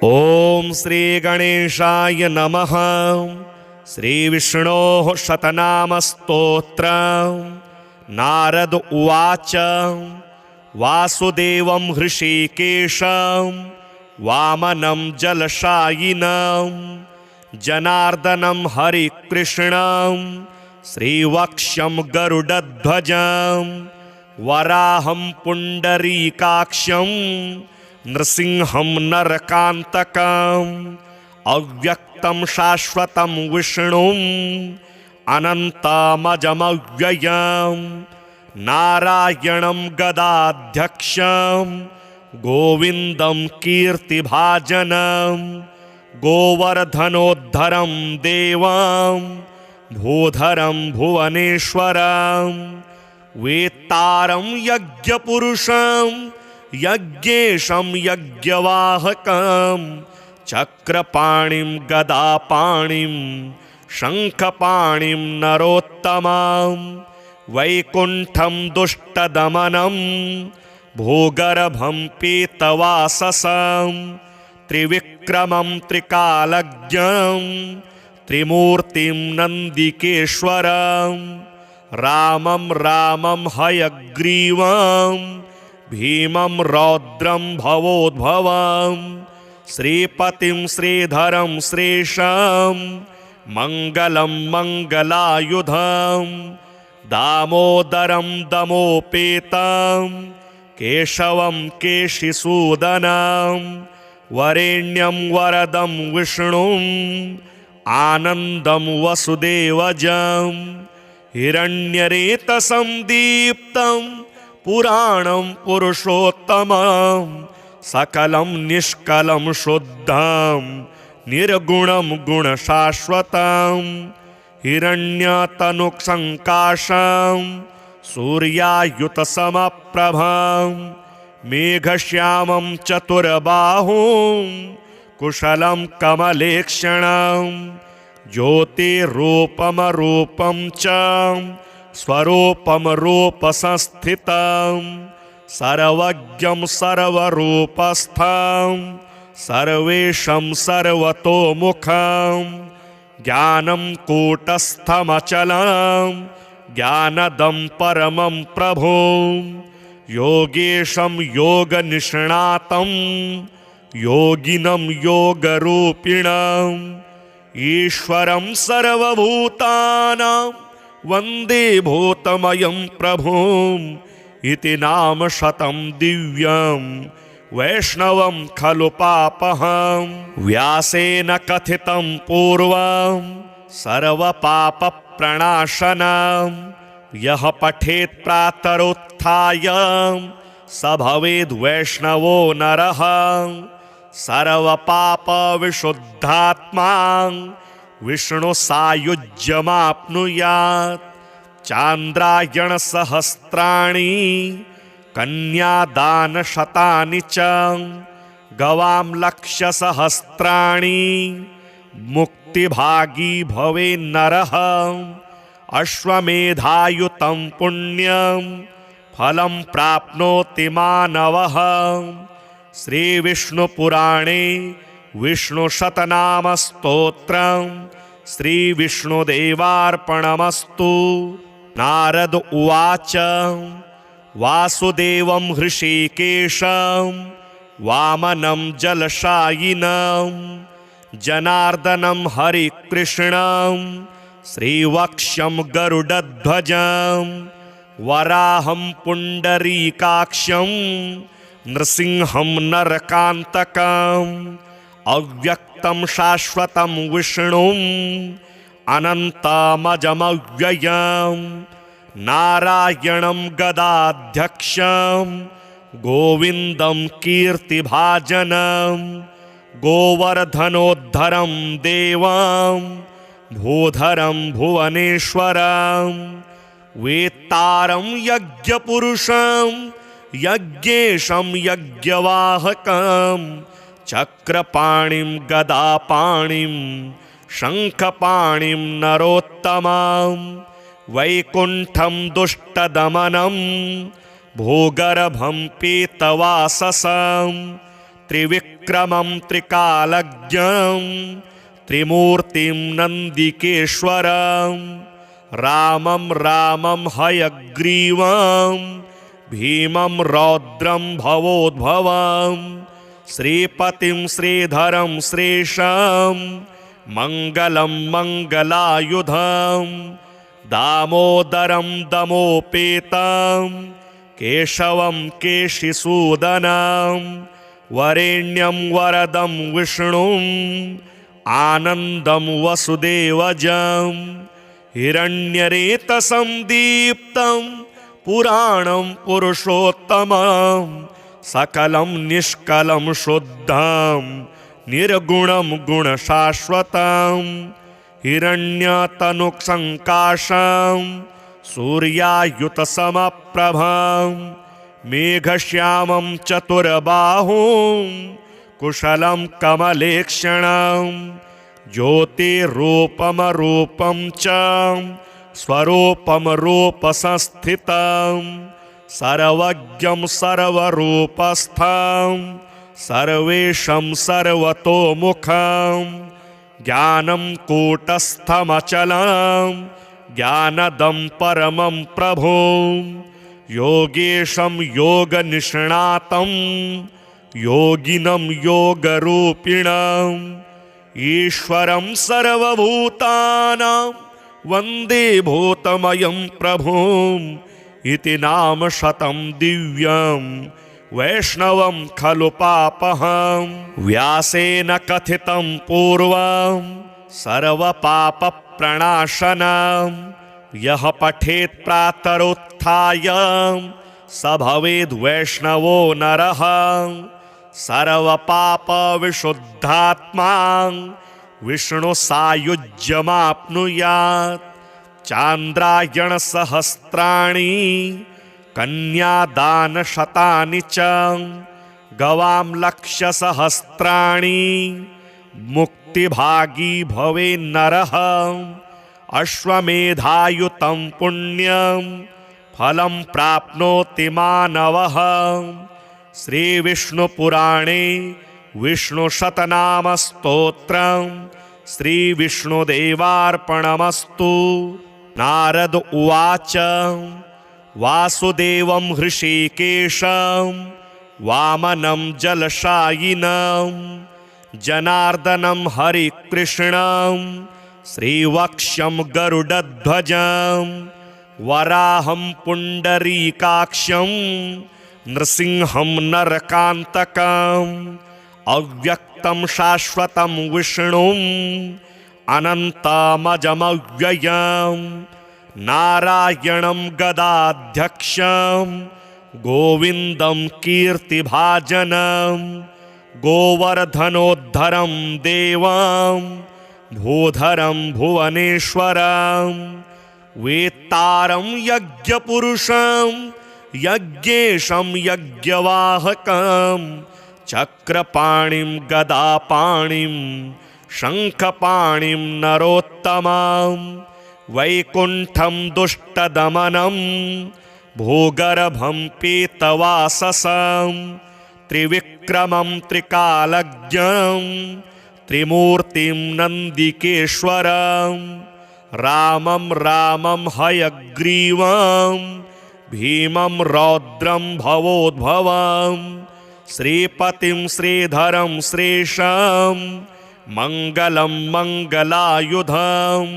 ओम श्री गणेशाय नमः। श्री विष्णोः शतनाम स्तोत्र। नारद उवाच वासुदेवं हृषीकेशं वामनं जलशायिनं जनार्दनं हरिकृष्णं श्रीवक्ष्यं गरुडध्वजं वराहं पुण्डरीकाक्षं नृसिंहं नरकान्तकं अव्यक्तं शाश्वतं विष्णुं अनन्तमजमव्ययं नारायणं गदाध्यक्षं गोविन्दं कीर्तिभाजनं गोवर्धनोद्धरं देवं भूधरं भुवनेश्वरं वेत्तारं यज्ञपुरुषं यज्ञेशं यज्ञवाहकं चक्रपाणिं गदापाणिं शङ्खपाणिं नरोत्तमं वैकुण्ठं दुष्टदमनं भूगर्भं पीतवाससं त्रिविक्रमं त्रिकालज्ञं त्रिमूर्तिं नन्दिकेश्वरं रामं रामं हयग्रीवं भीमं रौद्रं भवोद्भवं श्रीपतिं श्रीधरं श्रेषं मङ्गलं मङ्गलायुधं दामोदरं दमोपेतं केशवं केशिसूदनं वरेण्यं वरदं विष्णुं आनन्दं वसुदेवजं हिरण्यरेतसं दीप्तं पुराणं पुरुषोत्तमं सकलं निष्कलं शुद्धं निर्गुणं गुणशाश्वतं हिरण्यतनुसङ्काशं सूर्यायुतसमप्रभं मेघश्यामं चतुर्बाहुं कुशलं कमलेक्षणं ज्योतिरूपमरूपं च स्वरूपं रूपसंस्थितं सर्वज्ञं सर्वरूपस्थं सर्वेशं सर्वतोमुखं ज्ञानं कूटस्थमचलं ज्ञानदं परमं प्रभुं योगेशं योगनिष्णातं योगिनं योगरूपिणं ईश्वरं सर्वभूतानां वन्दे भूतमयं प्रभुम् इति नाम शतं दिव्यं वैष्णवं खलु पापहं व्यासेन कथितं पूर्वं सर्वपापप्रणाशनं यः पठेत् प्रातरुत्थाय स भवेद् वैष्णवो नरः सर्वपापविशुद्धात्मा विष्णुसायुज्यमाप्नुयात् चान्द्रायणसहस्राणि कन्यादानशतानि च गवां लक्षसहस्राणि मुक्तिभागी भवेन्नरः अश्वमेधायुतं पुण्यं फलं प्राप्नोति मानवः श्रीविष्णुपुराणे विष्णुशतनामस्तोत्रम् श्रीविष्णुदेवार्पणमस्तु। नारद उवाच वासुदेवं हृषीकेशं वामनं जलशायिनं जनार्दनं हरिकृष्णं श्रीवक्ष्यं गरुडध्वजं वराहं पुण्डरीकाक्षं नृसिंहं नरकान्तकं अव्यक्तं शाश्वतं विष्णुं अनन्तमजमव्ययं नारायणं गदाध्यक्षं गोविन्दं कीर्तिभाजनं गोवर्धनोद्धरं देवं भूधरं भुवनेश्वरं वेत्तारं यज्ञपुरुषं यज्ञेशं यज्ञवाहकं चक्रपाणिं गदापाणिं शङ्खपाणिं नरोत्तमं वैकुण्ठं दुष्टदमनं भूगर्भं पीतवाससं त्रिविक्रमं त्रिकालज्ञं त्रिमूर्तिं नन्दिकेश्वरं रामं रामं हयग्रीवं भीमं रौद्रं भवोद्भवं श्रीपतिं श्रीधरं श्रीशं मङ्गलं मङ्गलायुधं दामोदरं दमोपेतं केशवं केशिसूदनं वरेण्यं वरदं विष्णुं आनन्दं वसुदेवजं हिरण्यरेतसं दीप्तं पुराणं पुरुषोत्तमं सकलं निष्कलं शुद्धं निर्गुणं गुणशाश्वतं हिरण्यतनुसङ्काशं सूर्यायुतसमप्रभं मेघश्यामं चतुर्बाहुं कुशलं कमलेक्षणं ज्योतिरूपमरूपं च स्वरूपं रूपसंस्थितं सर्वज्ञं सर्वरूपस्थं सर्वेशं सर्वतोमुखं ज्ञानं कूटस्थमचलं ज्ञानदं परमं प्रभुं योगेशं योगनिष्णातं योगिनं योगरूपिणम् ईश्वरं सर्वभूतानां वन्दे भूतमयं प्रभुम् इति नाम शतं दिव्यं वैष्णवं खलु पापहं व्यासेन कथितं पूर्वं सर्वपापप्रणाशनं यः पठेत् प्रातरुत्थाय स भवेद् वैष्णवो नरः सर्वपापविशुद्धात्मा विष्णुसायुज्यमाप्नुयात् चान्द्रायणसहस्राणि कन्यादानशतानि च गवां लक्षसहस्राणि मुक्तिभागी भवेन्नरः अश्वमेधायुतं पुण्यं फलं प्राप्नोति मानवः श्रीविष्णुपुराणे विष्णुशतनामस्तोत्रं श्रीविष्णुदेवार्पणमस्तु। नारद उवाच वासुदेवं हृषीकेशं वामनं जलशायिनं जनार्दनं हरिकृष्णं श्रीवक्ष्यं गरुडध्वजं वराहं पुण्डरीकाक्षं नृसिंहं नरकान्तकम् अव्यक्तं शाश्वतं विष्णुं अनन्तमजमव्ययं नारायणं गदाध्यक्षं गोविन्दं कीर्तिभाजनं गोवर्धनोद्धरं देवं भूधरं भुवनेश्वरं वेत्तारं यज्ञपुरुषं यज्ञेशं यज्ञवाहकं चक्रपाणिं गदापाणिं शङ्खपाणिं नरोत्तमं वैकुण्ठं दुष्टदमनं भूगर्भं पीतवाससं त्रिविक्रमं त्रिकालज्ञं त्रिमूर्तिं नन्दिकेश्वरं रामं रामं हयग्रीवं भीमं रौद्रं भवोद्भवं श्रीपतिं श्रीधरं श्रीशं मङ्गलं मङ्गलायुधं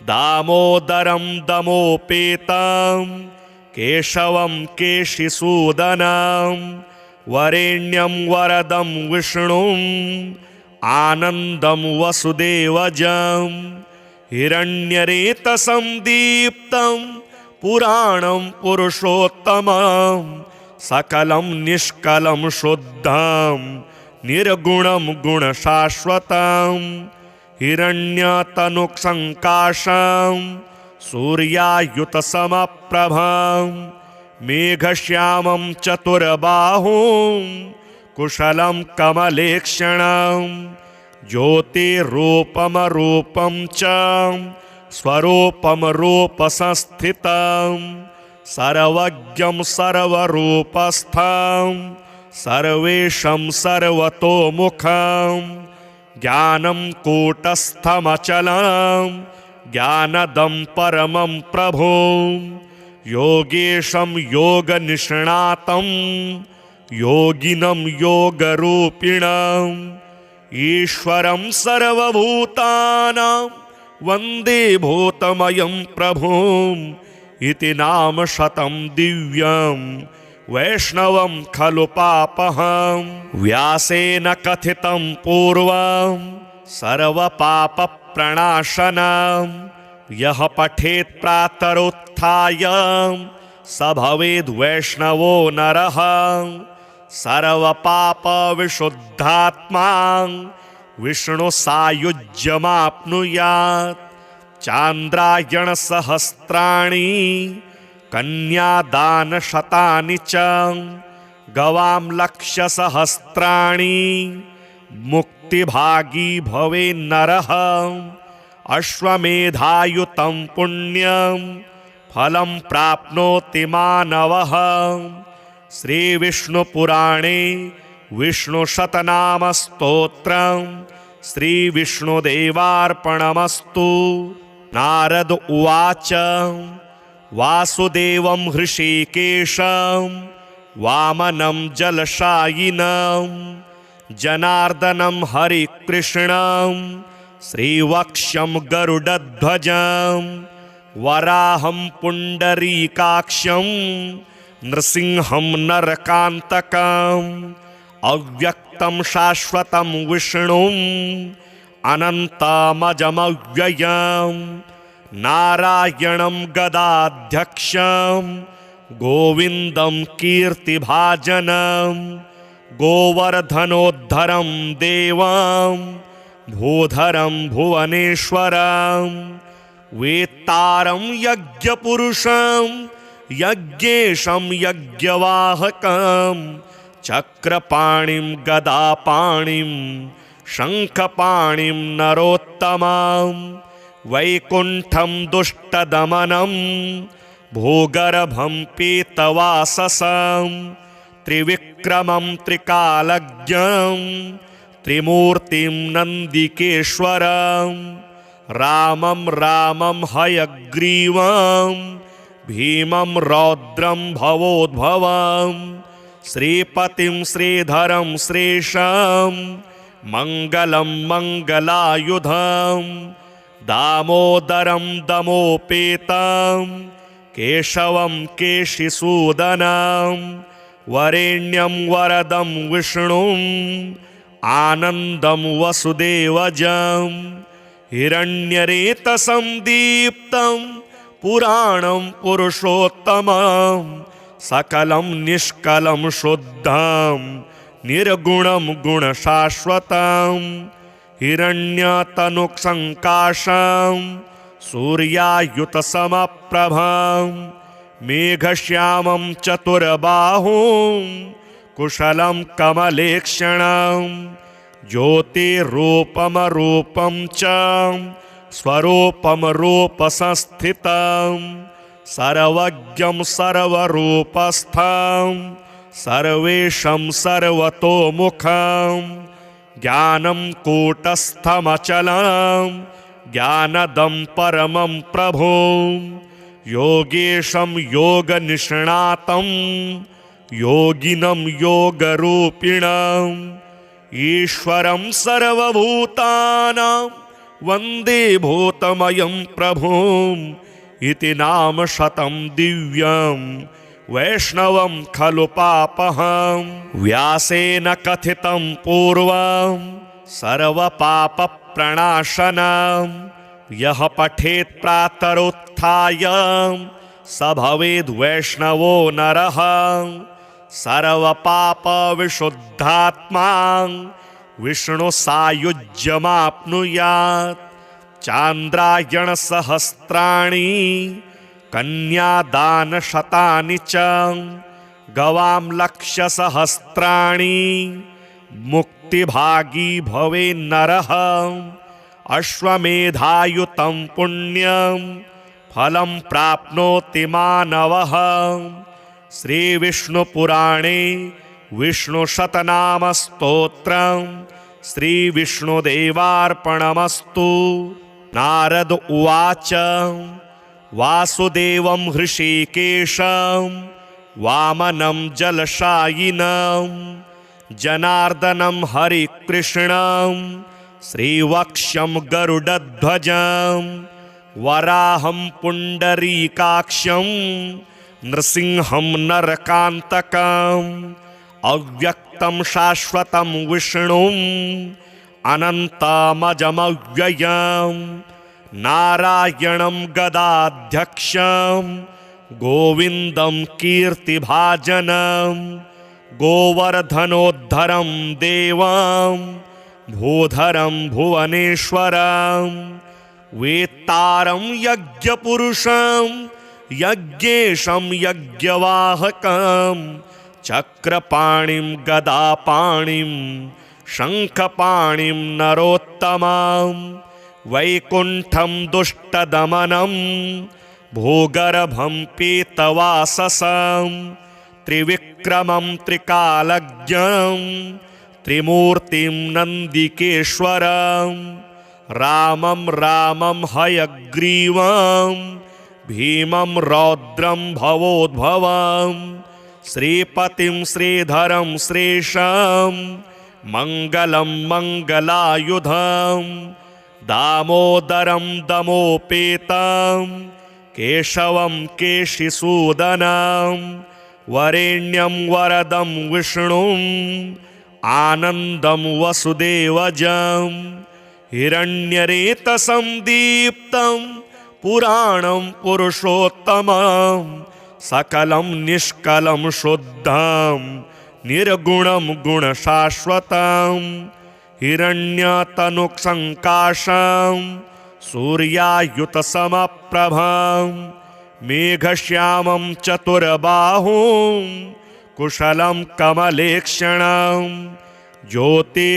दामोदरं दमोपेतं केशवं केशिसूदनं वरेण्यं वरदं विष्णुं आनन्दं वसुदेवजं हिरण्यरेतसं दीप्तं पुराणं पुरुषोत्तमं सकलं निष्कलं शुद्धं निर्गुणं गुणशाश्वतं हिरण्यतनुसङ्काशं सूर्यायुतसमप्रभं मेघश्यामं चतुर्बाहुं कुशलं कमलेक्षणं ज्योतिरूपमरूपं च स्वरूपं रूपसंस्थितं सर्वज्ञं सर्वरूपस्थं सर्वेशं सर्वतोमुखं ज्ञानं कूटस्थमचलं ज्ञानदं परमं प्रभुं योगेशं योगनिष्णातं योगिनं योगरूपिणम् ईश्वरं सर्वभूतानां वन्दे भूतमयं प्रभुम् इति नाम शतं दिव्यं वैष्णवं खलु पापहं व्यासेन कथितं पूर्वं सर्वपापप्रणाशनं यः पठेत् प्रातरुत्थाय स भवेद् वैष्णवो नरः सर्वपापविशुद्धात्मा विष्णुसायुज्यमाप्नुयात् चान्द्रायणसहस्राणि कन्यादानशतानि च गवां लक्षसहस्राणि मुक्तिभागी भवेन्नरः अश्वमेधायुतं पुण्यं फलं प्राप्नोति मानवः श्रीविष्णुपुराणे विष्णुशतनामस्तोत्रम् श्रीविष्णुदेवार्पणमस्तु। नारद उवाच वासुदेवं हृषीकेशं वामनं जलशायिनं जनार्दनं हरिकृष्णं श्रीवक्ष्यं गरुडध्वजं वराहं पुण्डरीकाक्षं नृसिंहं नरकान्तकम् अव्यक्तं शाश्वतं विष्णुम् अनन्तमजमव्ययं नारायणं गदाध्यक्षं गोविन्दं कीर्तिभाजनं गोवर्धनोद्धरं देवं भूधरं भुवनेश्वरं वेत्तारं यज्ञपुरुषं यज्ञेशं यज्ञवाहकं चक्रपाणिं गदापाणिं शङ्खपाणिं नरोत्तमं वैकुण्ठं दुष्टदमनं भूगर्भं पीतवाससं त्रिविक्रमं त्रिकालज्ञं त्रिमूर्तिं नन्दिकेश्वरं रामं रामं हयग्रीवं भीमं रौद्रं भवोद्भवं श्रीपतिं श्रीधरं श्रेषं मङ्गलं मङ्गलायुधं दामोदरं दमोपेतं केशवं केशिसूदनं वरेण्यं वरदं विष्णुं आनन्दं वसुदेवजं हिरण्यरेतसं दीप्तं पुराणं पुरुषोत्तमं सकलं निष्कलं शुद्धं निर्गुणं गुणशाश्वतं हिरण्यतनुसङ्काशं सूर्यायुतसमप्रभं मेघश्यामं चतुर्बाहुं कुशलं कमलेक्षणं ज्योतिरूपमरूपं च स्वरूपं रूपसंस्थितं सर्वज्ञं सर्वरूपस्थं सर्वेशं सर्वतोमुखं ज्ञानं कूटस्थमचलं ज्ञानदं परमं प्रभुं योगेशं योगनिष्णातं योगिनं योगरूपिणम् ईश्वरं सर्वभूतानां वन्दे भूतमयं प्रभुम् इति नाम शतं दिव्यं वैष्णवं खलु पापहं व्यासेन कथितं पूर्वं सर्वपापप्रणाशनं यः पठेत् प्रातरुत्थाय स भवेद् वैष्णवो नरः सर्वपापविशुद्धात्मा विष्णुसायुज्यमाप्नुयात् चान्द्रायणसहस्राणि कन्यादानशतानि च गवां लक्षसहस्राणि मुक्तिभागी भवेन्नरः अश्वमेधायुतं पुण्यं फलं प्राप्नोति मानवः श्रीविष्णुपुराणे विष्णुशतनामस्तोत्रम् श्रीविष्णुदेवार्पणमस्तु। नारद उवाच वासुदेवं हृषीकेशं वामनं जलशायिनं जनार्दनं हरिकृष्णं श्रीवक्ष्यं गरुडध्वजं वराहं पुण्डरीकाक्षं नृसिंहं नरकान्तकम् अव्यक्तं शाश्वतं विष्णुं अनन्तमजमव्ययं नारायणं गदाध्यक्षं गोविन्दं कीर्तिभाजनं गोवर्धनोद्धरं देवं भूधरं भुवनेश्वरं वेत्तारं यज्ञपुरुषं यज्ञेशं यज्ञवाहकं चक्रपाणिं गदापाणिं शङ्खपाणिं नरोत्तमं वैकुण्ठं दुष्टदमनं भूगर्भं पीतवाससं त्रिविक्रमं त्रिकालज्ञं त्रिमूर्तिं नन्दिकेश्वरं रामं रामं हयग्रीवं भीमं रौद्रं भवोद्भवं श्रीपतिं श्रीधरं श्रीशं मङ्गलं मङ्गलायुधं दामोदरं दमोपेतं केशवं केशिसूदनं वरेण्यं वरदं विष्णुं आनन्दं वसुदेवजं हिरण्यरेतसं दीप्तं पुराणं पुरुषोत्तमं सकलं निष्कलं शुद्धं निर्गुणं गुणशाश्वतं हिरण्यतनुसङ्काशं सूर्यायुतसमप्रभं मेघश्यामं चतुर्बाहुं कुशलं कमलेक्षणं ज्योतिरूपमरूपं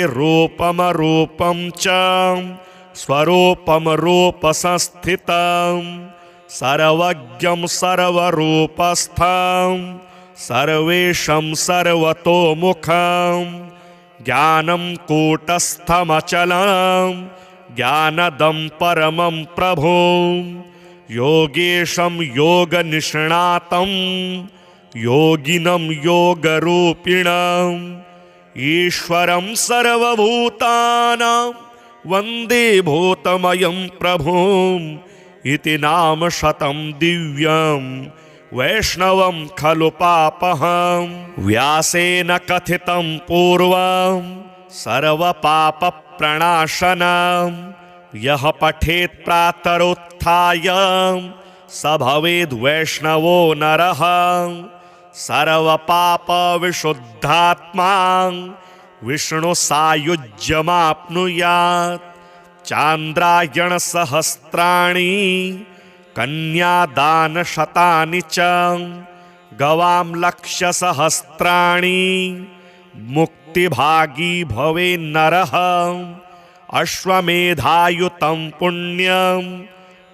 च स्वरूपं रूपसंस्थितं सर्वज्ञं सर्वरूपस्थं सर्वेशं सर्वतोमुखं ज्ञानं कूटस्थमचलं ज्ञानदं परमं प्रभुं योगेशं योगनिष्णातं योगिनं योगरूपिणं ईश्वरं सर्वभूतानां वन्दे भूतमयं प्रभुम् इति नाम शतं दिव्यं वैष्णवं खलु पापहं व्यासेन कथितं पूर्वं सर्वपापप्रणाशनं यः पठेत् प्रातरुत्थाय स भवेद् वैष्णवो नरः सर्वपापविशुद्धात्मा विष्णुसायुज्यमाप्नुयात् चान्द्रायणसहस्राणि कन्यादानशतानि च गवां लक्षसहस्राणि मुक्तिभागी भवेन्नरः अश्वमेधायुतं पुण्यं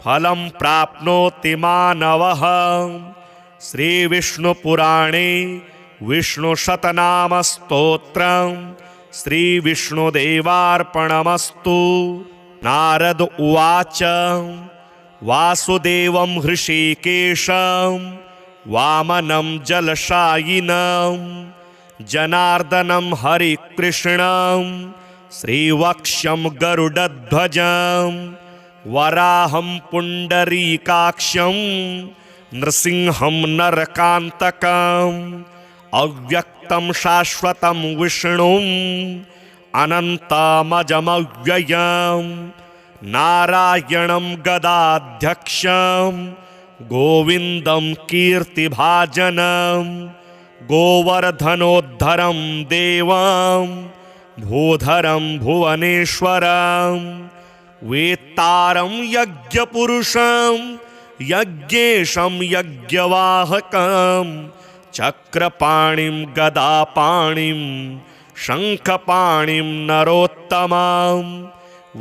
फलं प्राप्नोति मानवः श्रीविष्णुपुराणे विष्णुशतनामस्तोत्रम् श्रीविष्णुदेवार्पणमस्तु। नारद उवाच वासुदेवं हृषीकेशं वामनं जलशायिनं जनार्दनं हरिकृष्णं श्रीवक्ष्यं गरुडध्वजं वराहं पुण्डरीकाक्षं नृसिंहं नरकान्तकम् अव्यक्तं शाश्वतं विष्णुं अनन्तमजमव्ययं नारायणं गदाध्यक्षं गोविन्दं कीर्तिभाजनं गोवर्धनोद्धरं देवं भूधरं भुवनेश्वरं वेत्तारं यज्ञपुरुषं यज्ञेशं यज्ञवाहकं चक्रपाणिं गदापाणिं शङ्खपाणिं नरोत्तमं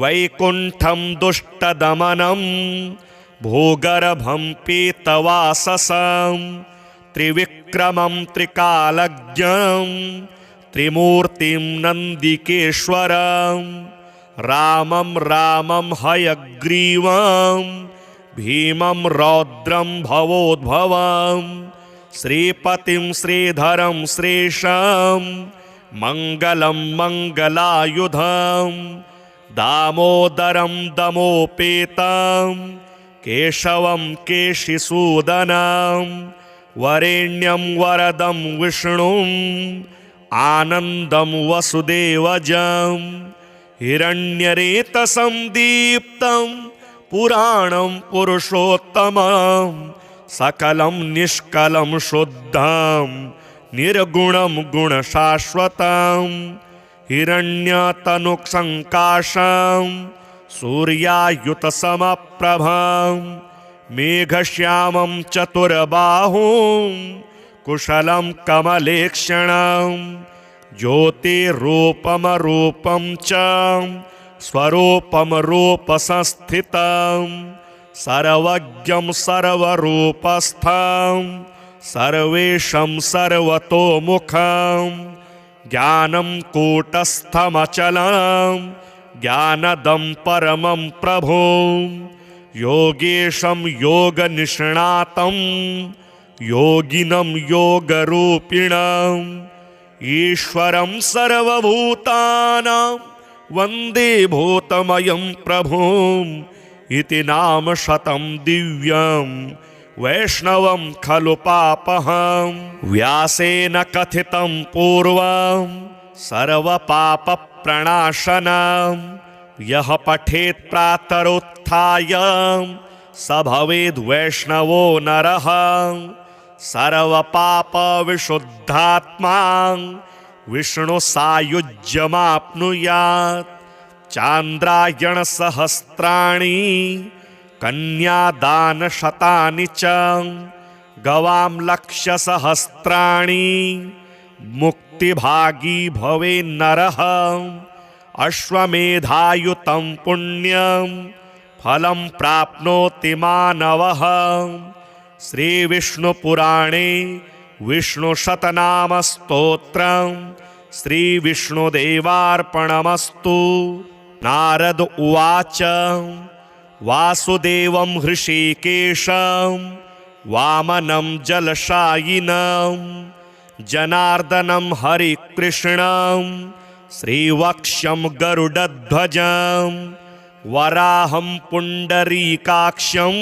वैकुण्ठं दुष्टदमनं भूगर्भं पीतवाससं त्रिविक्रमं त्रिकालज्ञं त्रिमूर्तिं नन्दिकेश्वरं रामं रामं हयग्रीवं भीमं रौद्रं भवोद्भवं श्रीपतिं श्रीधरं श्रेषं मङ्गलं मङ्गलायुधं दामोदरं दमोपेतं केशवं केशिसूदनं वरेण्यं वरदं विष्णुं आनन्दं वसुदेवजं हिरण्यरेतसं दीप्तं पुराणं पुरुषोत्तमं सकलं निष्कलं शुद्धं निर्गुणं गुणशाश्वतं हिरण्यतनुसङ्काशं सूर्यायुतसमप्रभं मेघश्यामं चतुर्बाहुं कुशलं कमलेक्षणं ज्योतिरूपमरूपं च स्वरूपं रूपसंस्थितं सर्वज्ञं सर्वरूपस्थं सर्वेशं सर्वतोमुखं ज्ञानं कूटस्थमचलं ज्ञानदं परमं प्रभुं योगेशं योगनिष्णातं योगिनं योगरूपिणं ईश्वरं सर्वभूतानां वन्दे भूतमयं प्रभुम् इति नाम शतं दिव्यं वैष्णवं खलु पापहं व्यासेन कथितं पूर्वं सर्वपापप्रणाशनं यः पठेत् प्रातरुत्थाय स भवेद् वैष्णवो नरः सर्वपापविशुद्धात्मा विष्णुसायुज्यमाप्नुयात् चान्द्रायणसहस्राणि कन्यादानशतानि च गवां लक्षसहस्राणि मुक्तिभागी भवेन्नरः अश्वमेधायुतं पुण्यं फलं प्राप्नोति मानवः श्रीविष्णुपुराणे विष्णुशतनामस्तोत्रं श्रीविष्णुदेवार्पणमस्तु। नारद उवाच वासुदेवं हृषीकेशं वामनं जलशायिनं जनार्दनं हरिकृष्णं श्रीवक्ष्यं गरुडध्वजं वराहं पुण्डरीकाक्षं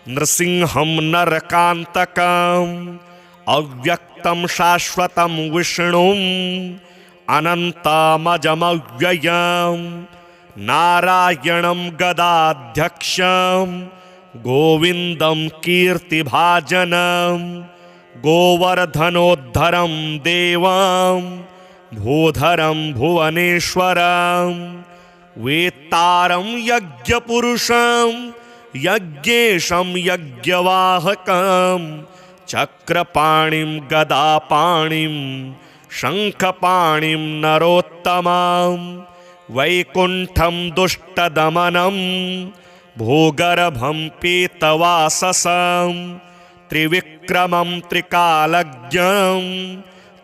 नृसिंहं नरकान्तकम् अव्यक्तं शाश्वतं विष्णुं अनन्तमजमव्ययं नारायणं गदाध्यक्षं गोविन्दं कीर्तिभाजनं गोवर्धनोद्धरं देवं भूधरं भुवनेश्वरं वेत्तारं यज्ञपुरुषं यज्ञेशं यज्ञवाहकं चक्रपाणिं गदापाणिं शङ्खपाणिं नरोत्तमं वैकुण्ठं दुष्टदमनं भूगर्भं पीतवाससं त्रिविक्रमं त्रिकालज्ञं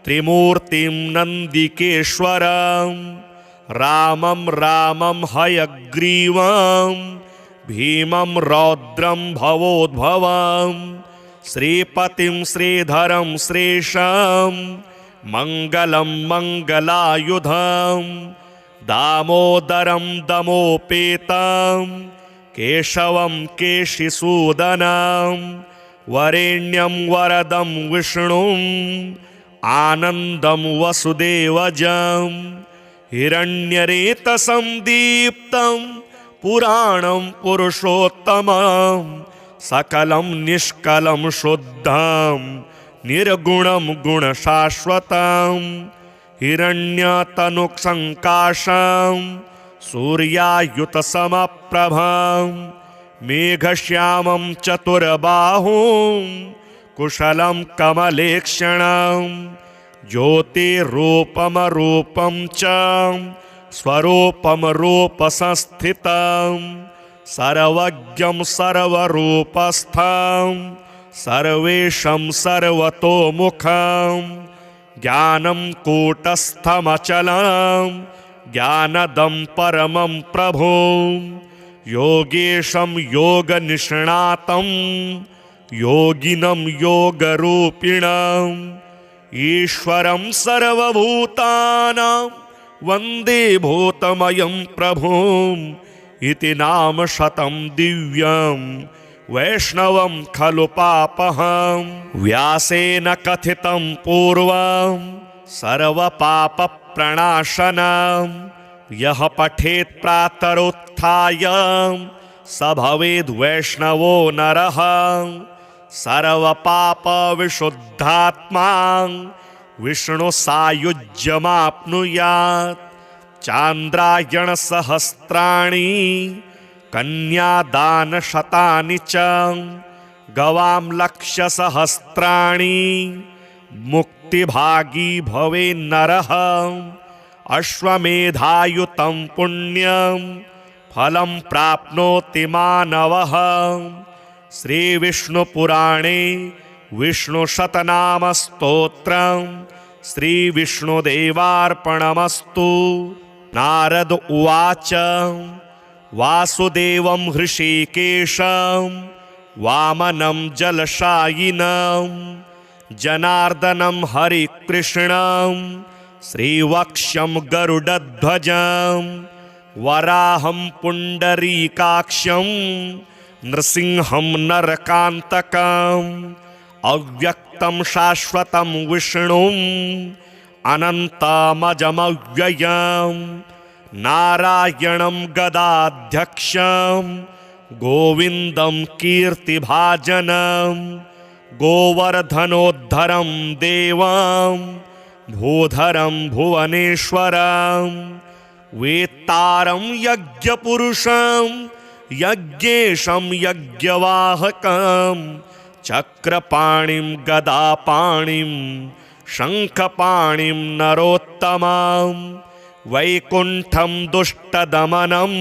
त्रिमूर्तिं नन्दिकेश्वरं रामं रामं हयग्रीवं भीमं रौद्रं भवोद्भवं श्रीपतिं श्रीधरं श्रेषं मङ्गलं मङ्गलायुधं दामोदरं दमोपेतं केशवं केशिसूदनं वरेण्यं वरदं विष्णुं आनन्दं वसुदेवजं हिरण्यरेतसं दीप्तं पुराणं पुरुषोत्तमं सकलं निष्कलं शुद्धं निर्गुणं गुणशाश्वतं हिरण्यतनुसङ्काशं सूर्यायुतसमप्रभं मेघश्यामं चतुर्बाहुं कुशलं कमलेक्षणं ज्योतिरूपमरूपं च स्वरूपं रूपसंस्थितं सर्वज्ञं सर्वरूपस्थं सर्वेशं सर्वतोमुखं ज्ञानं कूटस्थमचलं ज्ञानदं परमं प्रभुं योगेशं योगनिष्णातं योगिनं योगरूपिणम् ईश्वरं सर्वभूतानां वन्दे भूतमयं प्रभुम् इति नाम शतं दिव्यं वैष्णवं खलु पापहं व्यासेन कथितं पूर्वं सर्वपापप्रणाशनं यः पठेत् प्रातरुत्थाय स भवेद् वैष्णवो नरः सर्वपापविशुद्धात्मा विष्णुसायुज्यमाप्नुयात् चान्द्रायणसहस्राणि कन्यादानशतानि च गवां लक्षसहस्राणि मुक्तिभागी भवेन्नरः अश्वमेधायुतं पुण्यं फलं प्राप्नोति मानवः श्रीविष्णुपुराणे विष्णुशतनामस्तोत्रं श्रीविष्णुदेवार्पणमस्तु। नारद उवाच वासुदेवं हृषीकेशं वामनं जलशायिनं जनार्दनं हरिकृष्णं श्रीवक्ष्यं गरुडध्वजं वराहं पुण्डरीकाक्षं नृसिंहं नरकान्तकम् अव्यक्तं शाश्वतं विष्णुम् अनन्तमजमव्ययं नारायणं गदाध्यक्षं गोविन्दं कीर्तिभाजनं गोवर्धनोद्धरं देवं भूधरं भुवनेश्वरं वेत्तारं यज्ञपुरुषं यज्ञेशं यज्ञवाहकं चक्रपाणिं गदापाणिं शङ्खपाणिं नरोत्तमं वैकुण्ठं दुष्टदमनं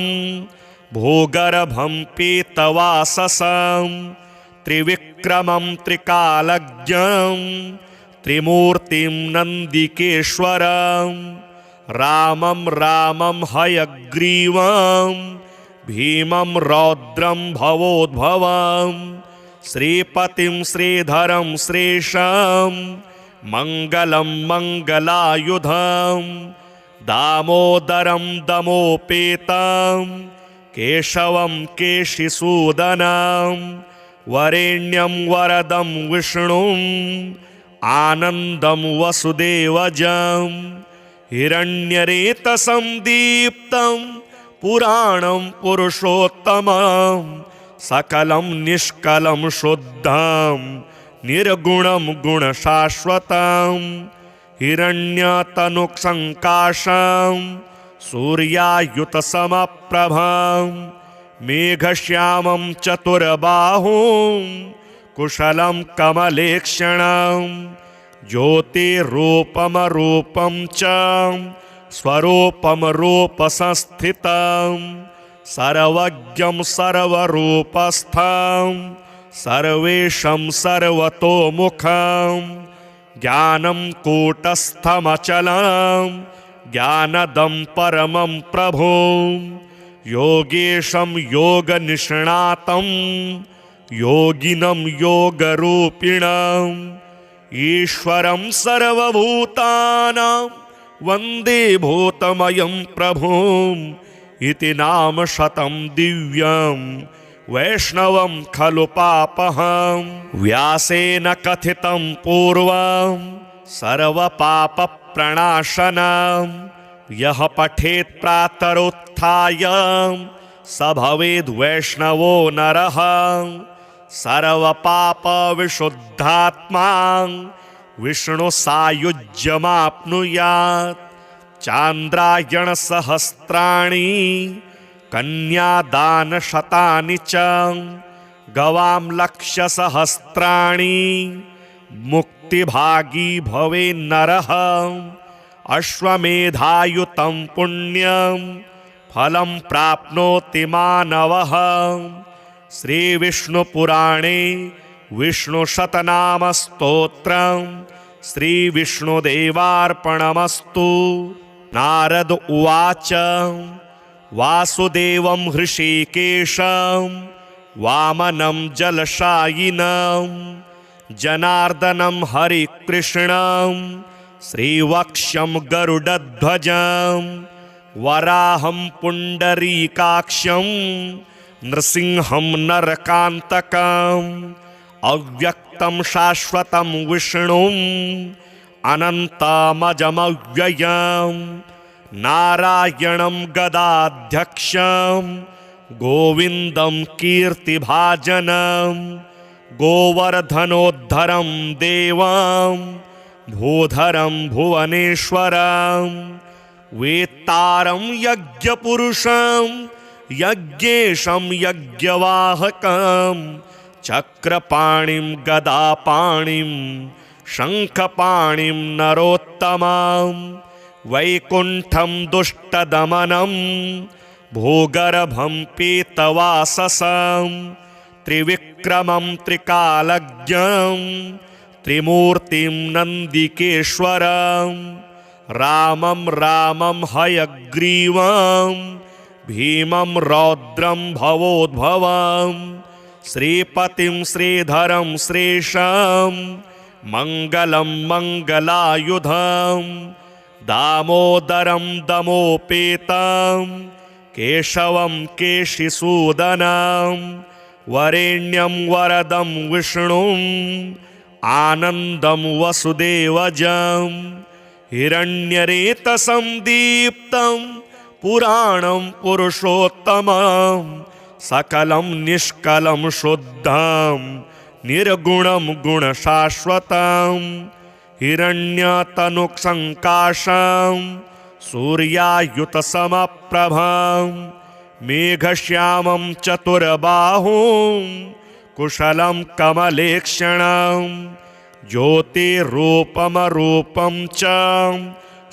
भूगर्भं पीतवाससं त्रिविक्रमं त्रिकालज्ञं त्रिमूर्तिं नन्दिकेश्वरं रामं रामं हयग्रीवं भीमं रौद्रं भवोद्भवं श्रीपतिं श्रीधरं श्रेषं मङ्गलं मङ्गलायुधं दामोदरं दमोपेतं केशवं केशिसूदनं वरेण्यं वरदं विष्णुम् आनन्दं वसुदेवजं हिरण्यरेतसं दीप्तं पुराणं पुरुषोत्तमं सकलं निष्कलं शुद्धं निर्गुणं गुणशाश्वतं हिरण्यतनुसङ्काशं सूर्यायुतसमप्रभं मेघश्यामं चतुर्बाहुं कुशलं कमलेक्षणं ज्योतिरूपमरूपं च स्वरूपं रूपसंस्थितं सर्वज्ञं सर्वरूपस्थं सर्वेशं सर्वतोमुखं ज्ञानं कूटस्थमचलं ज्ञानदं परमं प्रभुं योगेशं योगनिष्णातं योगिनं योगरूपिणम् ईश्वरं सर्वभूतानां वन्दे भूतमयं प्रभुम् इति नाम शतं दिव्यं वैष्णवं खलु पापहं व्यासेन कथितं पूर्वं सर्वपापप्रणाशनं यः पठेत् प्रातरुत्थाय स भवेद् वैष्णवो नरः सर्वपापविशुद्धात्मा विष्णुसायुज्यमाप्नुयात् चान्द्रायणसहस्राणि कन्यादानशतानि च गवां लक्षसहस्राणि मुक्तिभागी भवेन्नरः अश्वमेधायुतं पुण्यं फलं प्राप्नोति मानवः श्रीविष्णुपुराणे विष्णुशतनामस्तोत्रं श्रीविष्णुदेवार्पणमस्तु। नारद उवाच वासुदेवं हृषीकेशं वामनं जलशायिनं जनार्दनं हरिकृष्णं श्रीवक्ष्यं गरुडध्वजं वराहं पुण्डरीकाक्षं नृसिंहं नरकान्तकम् अव्यक्तं शाश्वतं विष्णुम् अनन्तमजमव्ययं नारायणं गदाध्यक्षं गोविन्दं कीर्तिभाजनं गोवर्धनोद्धरं देवं भूधरं भुवनेश्वरं वेत्तारं यज्ञपुरुषं यज्ञेशं यज्ञवाहकं चक्रपाणिं गदापाणिं शङ्खपाणिं नरोत्तमं वैकुण्ठं दुष्टदमनं भूगर्भं पीतवाससं त्रिविक्रमं त्रिकालज्ञं त्रिमूर्तिं नन्दिकेश्वरं रामं रामं हयग्रीवं भीमं रौद्रं भवोद्भवं श्रीपतिं श्रीधरं श्रेषं मङ्गलं मङ्गलायुधं दामोदरं दमोपेतं केशवं केशिसूदनं वरेण्यं वरदं विष्णुम् आनन्दं वसुदेवजं हिरण्यरेतसं दीप्तं पुराणं पुरुषोत्तमं सकलं निष्कलं शुद्धं निर्गुणं गुणशाश्वतं हिरण्यतनुसङ्काशं सूर्यायुतसमप्रभं मेघश्यामं चतुर्बाहुं कुशलं कमलेक्षणं ज्योतिरूपमरूपं च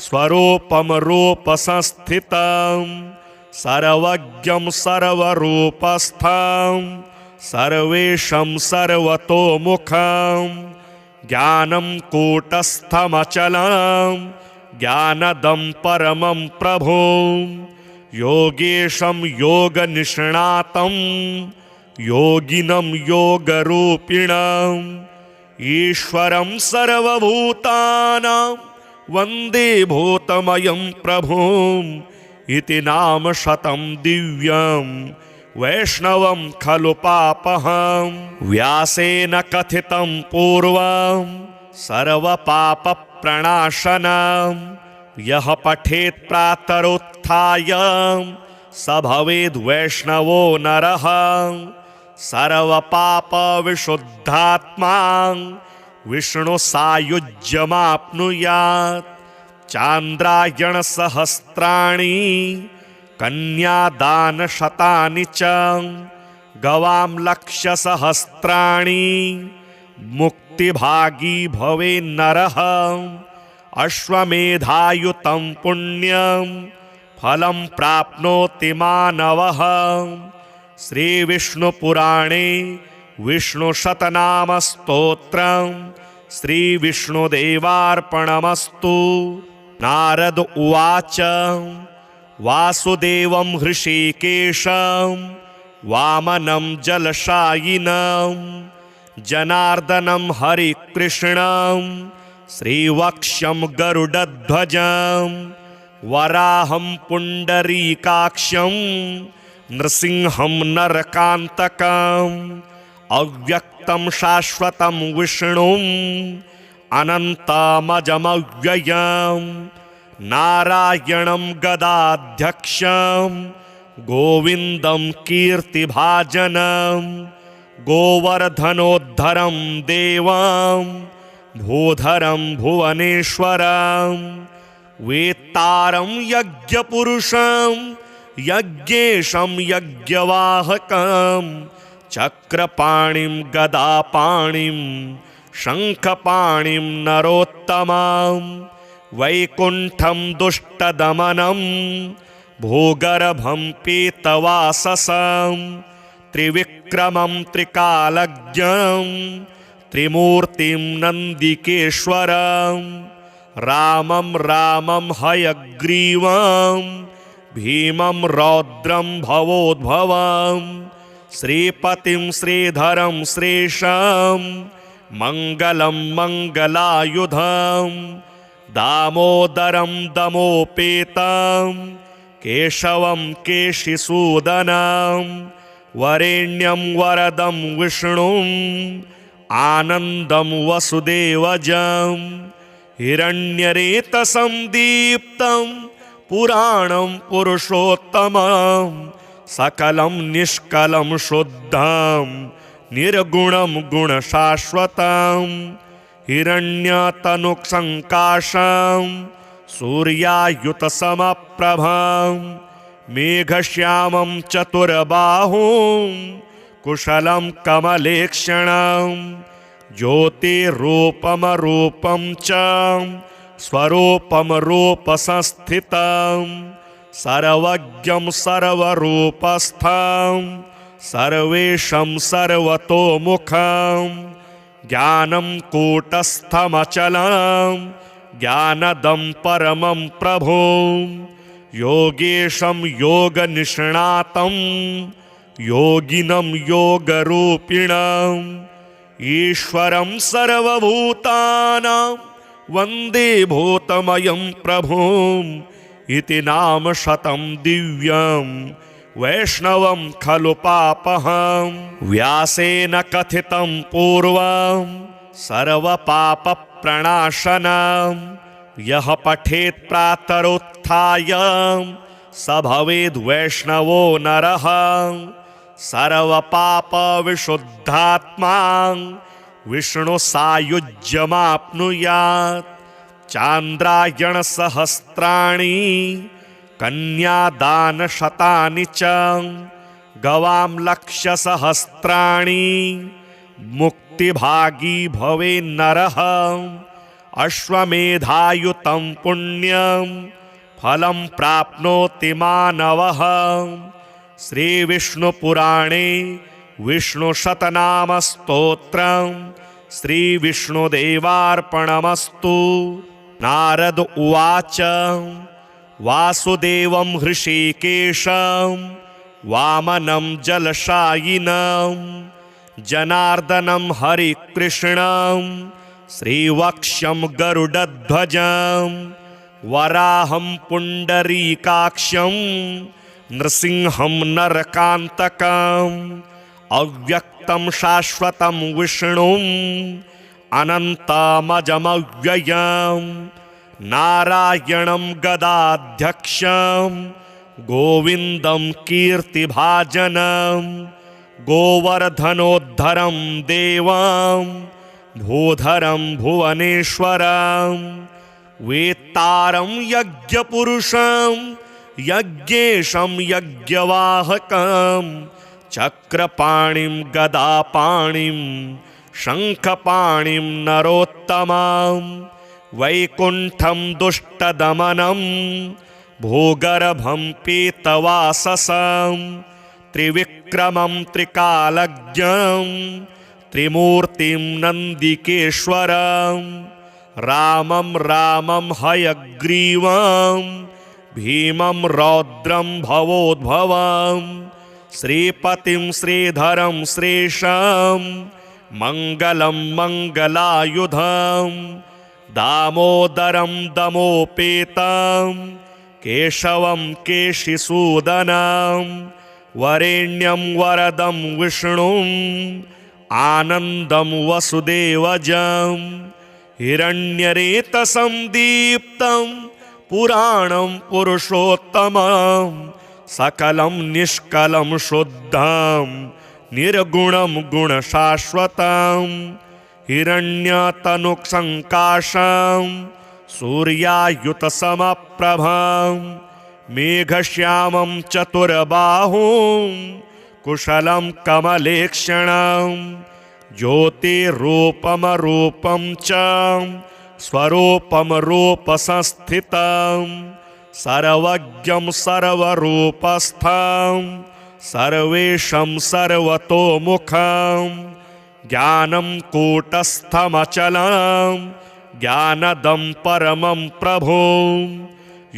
स्वरूपं रूपसंस्थितं सर्वज्ञं सर्वरूपस्थं सर्वेशं सर्वतोमुखं ज्ञानं कूटस्थमचलं ज्ञानदं परमं प्रभुं योगेशं योगनिष्णातं योगिनं योगरूपिणं ईश्वरं सर्वभूतानां वन्दे भूतमयं प्रभुम् इति नाम शतं दिव्यं वैष्णवं खलु पापहं व्यासेन कथितं पूर्वं सर्वपापप्रणाशनं यः पठेत् प्रातरुत्थाय स भवेद् वैष्णवो नरः सर्वपापविशुद्धात्मा विष्णुसायुज्यमाप्नुयात् चान्द्रायणसहस्राणि कन्यादानशतानि च गवां लक्षसहस्राणि मुक्तिभागी भवेन्नरः अश्वमेधायुतं पुण्यं फलं प्राप्नोति मानवः श्रीविष्णुपुराणे विष्णुशतनामस्तोत्रं श्रीविष्णुदेवार्पणमस्तु। नारद उवाच वासुदेवं हृषीकेशं वामनं जलशायिनं जनार्दनं हरिकृष्णं श्रीवक्ष्यं गरुडध्वजं वराहं पुण्डरीकाक्षं नृसिंहं नरकान्तकम् अव्यक्तं शाश्वतं विष्णुम् अनन्तमजमव्ययं नारायणं गदाध्यक्षं गोविन्दं कीर्तिभाजनं गोवर्धनोद्धरं देवं भूधरं भुवनेश्वरं वेत्तारं यज्ञपुरुषं यज्ञेशं यज्ञवाहकं चक्रपाणिं गदापाणिं शङ्खपाणिं नरोत्तमं वैकुण्ठं दुष्टदमनं भूगर्भं पीतवाससं त्रिविक्रमं त्रिकालज्ञं त्रिमूर्तिं नन्दिकेश्वरं रामं रामं हयग्रीवं भीमं रौद्रं भवोद्भवं श्रीपतिं श्रीधरं श्रेषं मङ्गलं मङ्गलायुधं दामोदरं दमोपेतं केशवं केशिसूदनं वरेण्यं वरदं विष्णुं आनन्दं वसुदेवजं हिरण्यरेतसं दीप्तं पुराणं पुरुषोत्तमं सकलं निष्कलं शुद्धं निर्गुणं गुणशाश्वतं हिरण्यतनुसङ्काशं सूर्यायुतसमप्रभं मेघश्यामं चतुर्बाहुं कुशलं कमलेक्षणं ज्योतिरूपमरूपं च स्वरूपं रूपसंस्थितं सर्वज्ञं सर्वरूपस्थं सर्वेशं सर्वतोमुखं ज्ञानं कूटस्थमचलं ज्ञानदं परमं प्रभुं योगेशं योगनिष्णातं योगिनं योगरूपिणं ईश्वरं सर्वभूतानां वन्दे भूतमयं प्रभुम् इति नाम शतं दिव्यं वैष्णवं खलु पापहं व्यासेन कथितं पूर्वं सर्वपापप्रणाशनं यः पठेत् प्रातरुत्थाय स भवेद् वैष्णवो नरः सर्वपापविशुद्धात्मा विष्णुसायुज्यमाप्नुयात् चान्द्रायणसहस्राणि कन्यादानशतानि च गवां लक्षसहस्राणि मुक्तिभागी भवेन्नरः अश्वमेधायुतं पुण्यं फलं प्राप्नोति मानवः श्रीविष्णुपुराणे विष्णुशतनामस्तोत्रं श्रीविष्णुदेवार्पणमस्तु। नारद उवाच वासुदेवं हृषीकेशं वामनं जलशायिनं जनार्दनं हरिकृष्णं श्रीवक्ष्यं गरुडध्वजं वराहं पुण्डरीकाक्षं नृसिंहं नरकान्तकम् अव्यक्तं शाश्वतं विष्णुम् अनन्तमजमव्ययं नारायणं गदाध्यक्षं गोविन्दं कीर्तिभाजनं गोवर्धनोद्धरं देवं भूधरं भुवनेश्वरं वेत्तारं यज्ञपुरुषं यज्ञेशं यज्ञवाहकं चक्रपाणिं गदापाणिं शङ्खपाणिं नरोत्तमं वैकुण्ठं दुष्टदमनं भूगर्भं पीतवाससं त्रिविक्रमं त्रिकालज्ञं त्रिमूर्तिं नन्दिकेश्वरं रामं रामं हयग्रीवं भीमं रौद्रं भवोद्भवं श्रीपतिं श्रीधरं श्रेषं मङ्गलं मङ्गलायुधं दामोदरं दमोपेतं केशवं केशिसूदनं वरेण्यं वरदं विष्णुं आनन्दं वसुदेवजं हिरण्यरेतसं दीप्तं पुराणं पुरुषोत्तमं सकलं निष्कलं शुद्धं निर्गुणं गुणशाश्वतं हिरण्यतनुसङ्काशं सूर्यायुतसमप्रभं मेघश्यामं चतुर्बाहुं कुशलं कमलेक्षणं ज्योतिरूपमरूपं च स्वरूपं रूपसंस्थितं सर्वज्ञं सर्वरूपस्थं सर्वेशं सर्वतोमुखं ज्ञानं कूटस्थमचलं ज्ञानदं परमं प्रभो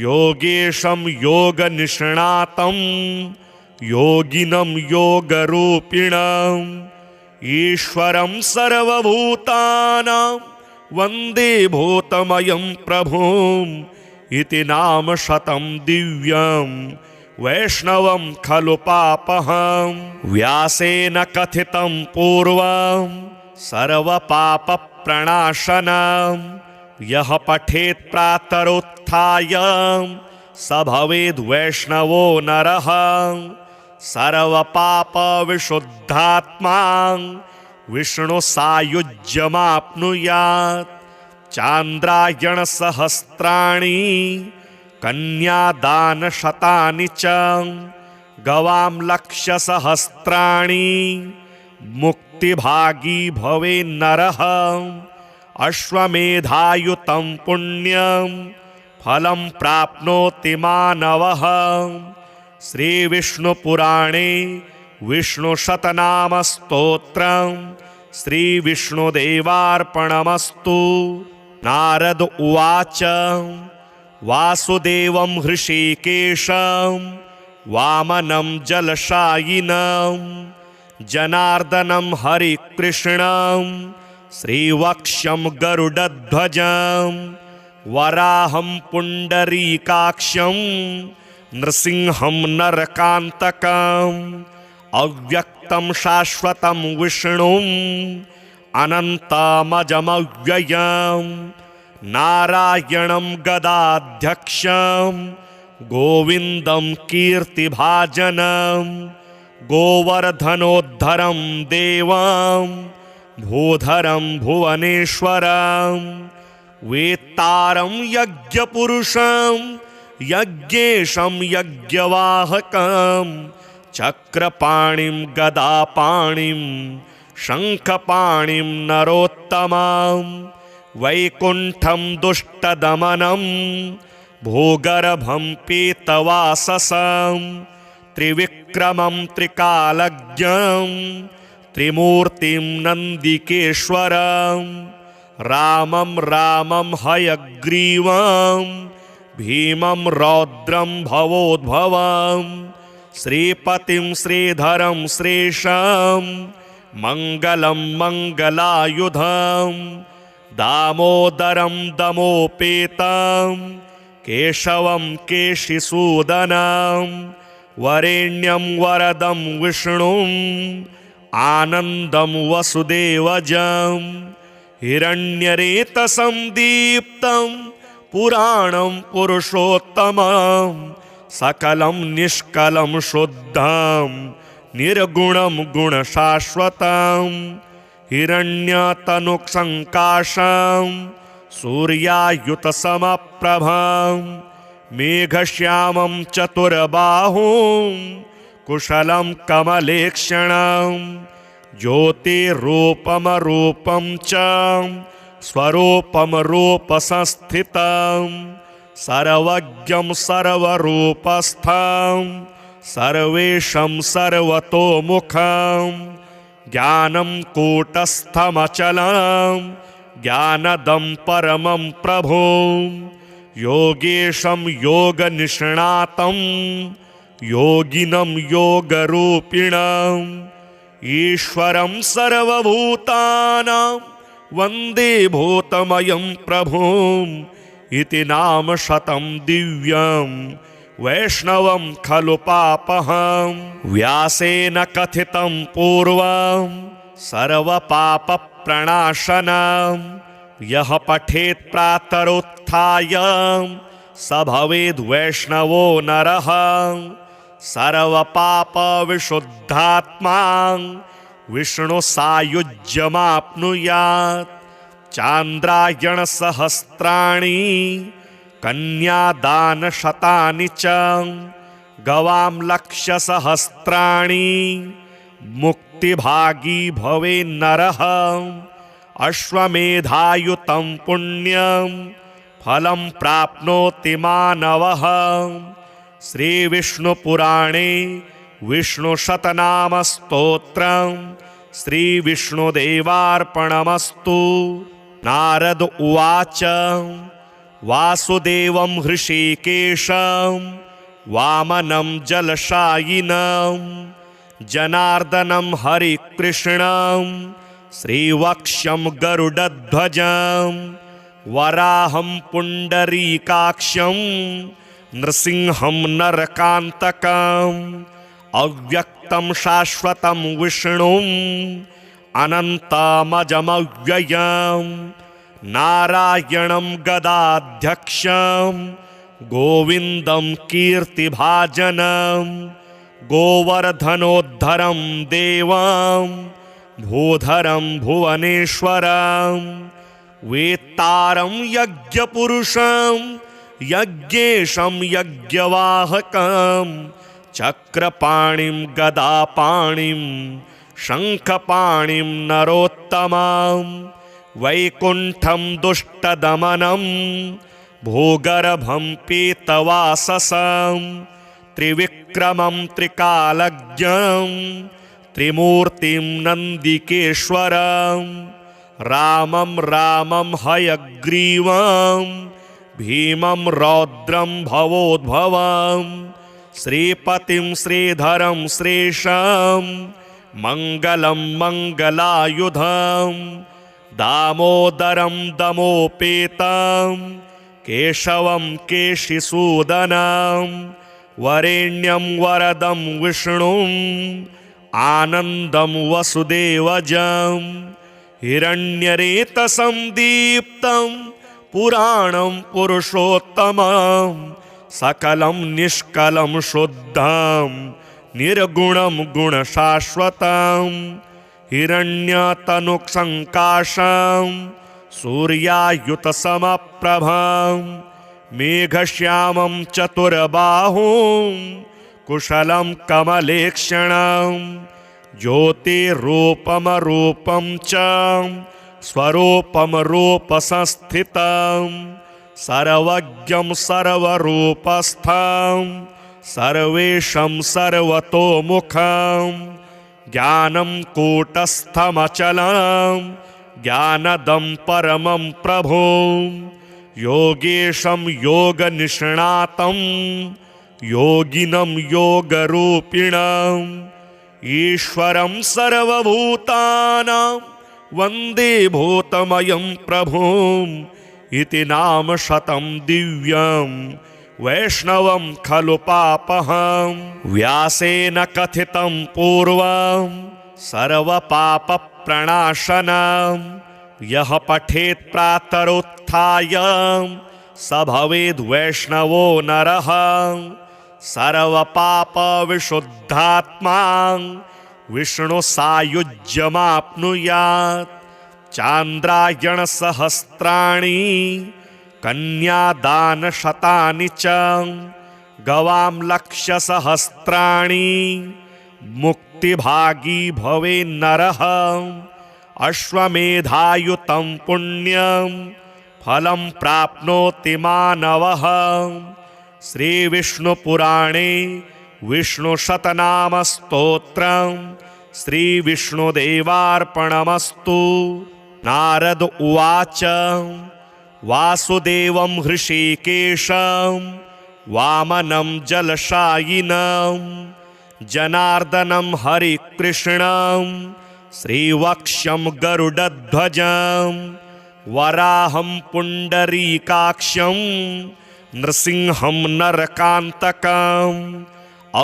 योगेशं योगनिष्णातं योगिनं योगरूपिणम् ईश्वरं सर्वभूतानां वन्दे भूतमयं प्रभुम् इति नाम शतं दिव्यं वैष्णवं खलु पापहं व्यासेन कथितं पूर्वं सर्वपापप्रणाशनं यः पठेत् प्रातरुत्थाय स भवेद् वैष्णवो नरः सर्वपापविशुद्धात्मा विष्णुसायुज्यमाप्नुयात् चान्द्रायणसहस्राणि कन्यादानशतानि च गवां लक्षसहस्राणि मुक्तिभागी भवेन्नरः अश्वमेधायुतं पुण्यं फलं प्राप्नोति मानवः श्रीविष्णुपुराणे विष्णुशतनामस्तोत्रं श्रीविष्णुदेवार्पणमस्तु। नारद उवाच वासुदेवं हृषीकेशं वामनं जलशायिनं जनार्दनं हरिकृष्णं श्रीवक्ष्यं गरुडध्वजं वराहं पुण्डरीकाक्षं नृसिंहं नरकान्तकम् अव्यक्तं शाश्वतं विष्णुम् अनन्तमजमव्ययं नारायणं गदाध्यक्षं गोविन्दं कीर्तिभाजनं गोवर्धनोद्धरं देवं भूधरं भुवनेश्वरं वेत्तारं यज्ञपुरुषं यज्ञेशं यज्ञवाहकं चक्रपाणिं गदापाणिं शङ्खपाणिं नरोत्तमं वैकुण्ठं दुष्टदमनं भूगर्भं पीतवाससं त्रिविक्रमं त्रिकालज्ञं त्रिमूर्तिं नन्दिकेश्वरं रामं रामं हयग्रीवं भीमं रौद्रं भवोद्भवं श्रीपतिं श्रीधरं श्रेषं मङ्गलं मङ्गलायुधं दामोदरं दमोपेतं केशवं केशिसूदनं वरेण्यं वरदं विष्णुम् आनन्दं वसुदेवजं हिरण्यरेतसं दीप्तं पुराणं पुरुषोत्तमं सकलं निष्कलं शुद्धं निर्गुणं गुणशाश्वतं हिरण्यतनुसङ्काशं सूर्यायुतसमप्रभं मेघश्यामं चतुर्बाहुं कुशलं कमलेक्षणं ज्योतिरूपमरूपं च स्वरूपं रूपसंस्थितं सर्वज्ञं सर्वरूपस्थं सर्वेशं सर्वतोमुखं ज्ञानं कूटस्थमचलं ज्ञानदं परमं प्रभुं योगेशं योगनिष्णातं योगिनं योगरूपिणम् ईश्वरं सर्वभूतानां वन्दे भूतमयं प्रभुम् इति नाम शतं दिव्यं वैष्णवं खलु पापहं व्यासेन कथितं पूर्वं सर्वपापप्रणाशनं यः पठेत् प्रातरुत्थाय स भवेद् वैष्णवो नरः सर्वपापविशुद्धात्मा विष्णुसायुज्यमाप्नुयात् चान्द्रायणसहस्राणि कन्यादानशतानि च गवां लक्षसहस्राणि मुक्तिभागी भवेन्नरः अश्वमेधायुतं पुण्यं फलं प्राप्नोति मानवः श्रीविष्णुपुराणे विष्णुशतनामस्तोत्रं श्रीविष्णुदेवार्पणमस्तु। नारद उवाच वासुदेवं हृषीकेशं वामनं जलशायिनं जनार्दनं हरिकृष्णं श्रीवक्ष्यं गरुडध्वजं वराहं पुण्डरीकाक्षं नृसिंहं नरकान्तकम् अव्यक्तं शाश्वतं विष्णुम् अनन्तमजमव्ययं नारायणं गदाध्यक्षं गोविन्दं कीर्तिभाजनं गोवर्धनोद्धरं देवं भूधरं भुवनेश्वरं वेत्तारं यज्ञपुरुषं यज्ञेशं यज्ञवाहकं चक्रपाणिं गदापाणिं शङ्खपाणिं नरोत्तमं वैकुण्ठं दुष्टदमनं भूगर्भं पीतवाससं त्रिविक्रमं त्रिकालज्ञं त्रिमूर्तिं नन्दिकेश्वरं रामं रामं हयग्रीवं भीमं रौद्रं भवोद्भवं श्रीपतिं श्रीधरं श्रेषं मङ्गलं मङ्गलायुधं दामोदरं दमोपेतं केशवं केशिसूदनं वरेण्यं वरदं विष्णुम् आनन्दं वसुदेवजं हिरण्यरेतसं दीप्तं पुराणं पुरुषोत्तमं सकलं निष्कलं शुद्धं निर्गुणं गुणशाश्वतं हिरण्यतनुसङ्काशं सूर्यायुतसमप्रभं मेघश्यामं चतुर्बाहुं कुशलं कमलेक्षणं ज्योतिरूपमरूपं च स्वरूपं रूपसंस्थितं सर्वज्ञं सर्वरूपस्थं सर्वेशं सर्वतोमुखं ज्ञानं कूटस्थमचलं ज्ञानदं परमं प्रभुं योगेशं योगनिष्णातं योगिनं योगरूपिणं ईश्वरं सर्वभूतानां वन्दे भूतमयं प्रभुम् इति नाम शतं दिव्यं वैष्णवं खलु पापहं व्यासेन कथितं पूर्वं सर्वपापप्रणाशनं यः पठेत् प्रातरुत्थाय स भवेद् वैष्णवो नरः सर्वपापविशुद्धात्मा विष्णुसायुज्यमाप्नुयात् चान्द्रायणसहस्राणि कन्यादानशतानि च गवां लक्षसहस्राणि मुक्तिभागी भवेन्नरः अश्वमेधायुतं पुण्यं फलं प्राप्नोति मानवः श्रीविष्णुपुराणे विष्णुशतनामस्तोत्रं श्रीविष्णुदेवार्पणमस्तु। नारद उवाच वासुदेवं हृषीकेशं वामनं जलशायिनं जनार्दनं हरिकृष्णं श्रीवक्ष्यं गरुडध्वजं वराहं पुण्डरीकाक्षं नृसिंहं नरकान्तकम्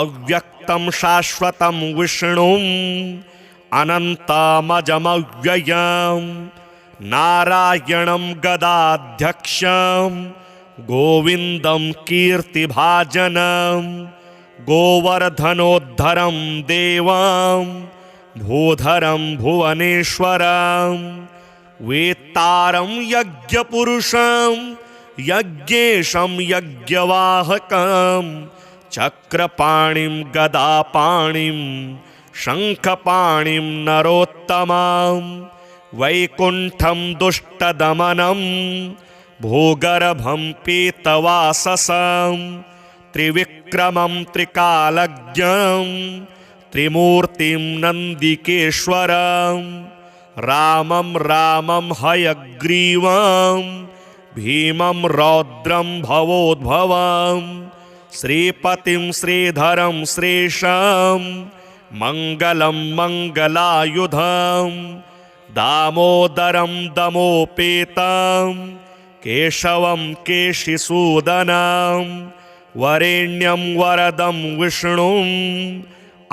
अव्यक्तं शाश्वतं विष्णुम् अनन्तमजमव्ययं नारायणं गदाध्यक्षं गोविन्दं कीर्तिभाजनं गोवर्धनोद्धरं देवं भूधरं भुवनेश्वरं वेत्तारं यज्ञपुरुषं यज्ञेशं यज्ञवाहकं चक्रपाणिं गदापाणिं शङ्खपाणिं नरोत्तमं वैकुण्ठं दुष्टदमनं भूगर्भं पीतवाससं त्रिविक्रमं त्रिकालज्ञं त्रिमूर्तिं नन्दिकेश्वरं रामं रामं हयग्रीवं भीमं रौद्रं भवोद्भवं श्रीपतिं श्रीधरं श्रेषं मङ्गलं मङ्गलायुधं दामोदरं दमोपेतं केशवं केशिसूदनं वरेण्यं वरदं विष्णुं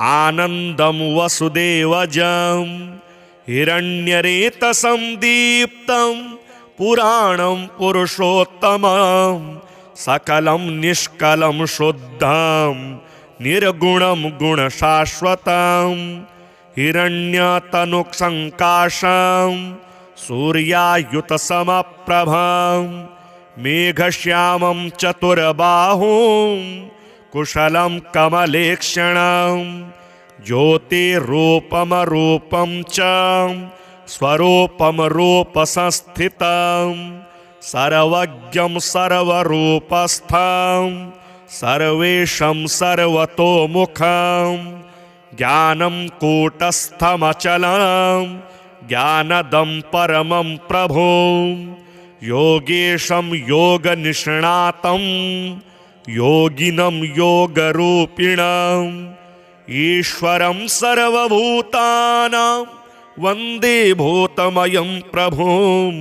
आनन्दं वसुदेवजं हिरण्यरेतसं दीप्तं पुराणं पुरुषोत्तमं सकलं निष्कलं शुद्धं निर्गुणं गुणशाश्वतं हिरण्यतनुसङ्काशं सूर्यायुतसमप्रभं मेघश्यामं चतुर्बाहुं कुशलं कमलेक्षणं ज्योतिरूपमरूपं च स्वरूपं रूपसंस्थितं सर्वज्ञं सर्वरूपस्थं सर्वेशं सर्वतोमुखं ज्ञानं कूटस्थमचलं ज्ञानदं परमं प्रभुं योगेशं योगनिष्णातं योगिनं योगरूपिणम् ईश्वरं सर्वभूतानां वन्दे भूतमयं प्रभुम्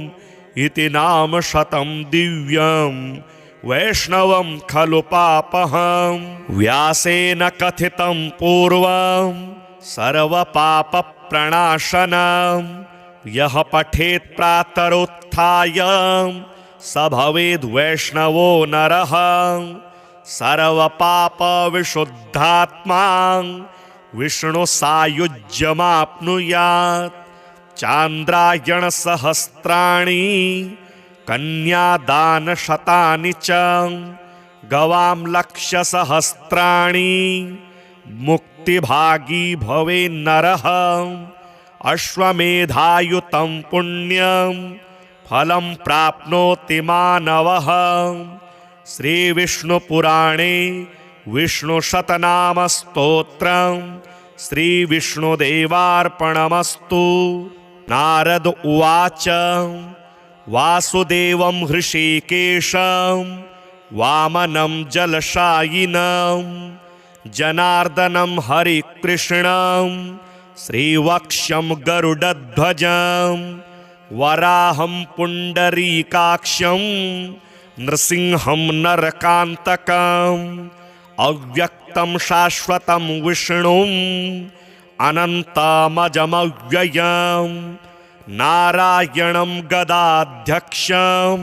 इति नाम शतं दिव्यं वैष्णवं खलु पापहं व्यासेन कथितं पूर्वं सर्वपापप्रणाशनं यः पठेत् प्रातरुत्थाय स भवेद् वैष्णवो नरः सर्वपापविशुद्धात्मा विष्णुसायुज्यमाप्नुयात् चान्द्रायणसहस्राणि कन्यादानशतानि च गवां लक्षसहस्राणि मुक्तिभागी भवेन्नरः अश्वमेधायुतं पुण्यं फलं प्राप्नोति मानवः श्रीविष्णुपुराणे विष्णुशतनामस्तोत्रं श्रीविष्णुदेवार्पणमस्तु। नारद उवाच वासुदेवं हृषीकेशं वामनं जलशायिनं जनार्दनं हरिकृष्णं श्रीवक्ष्यं गरुडध्वजं वराहं पुण्डरीकाक्षं नृसिंहं नरकान्तकम् अव्यक्तं शाश्वतं विष्णुम् अनन्तमजमव्ययं नारायणं गदाध्यक्षं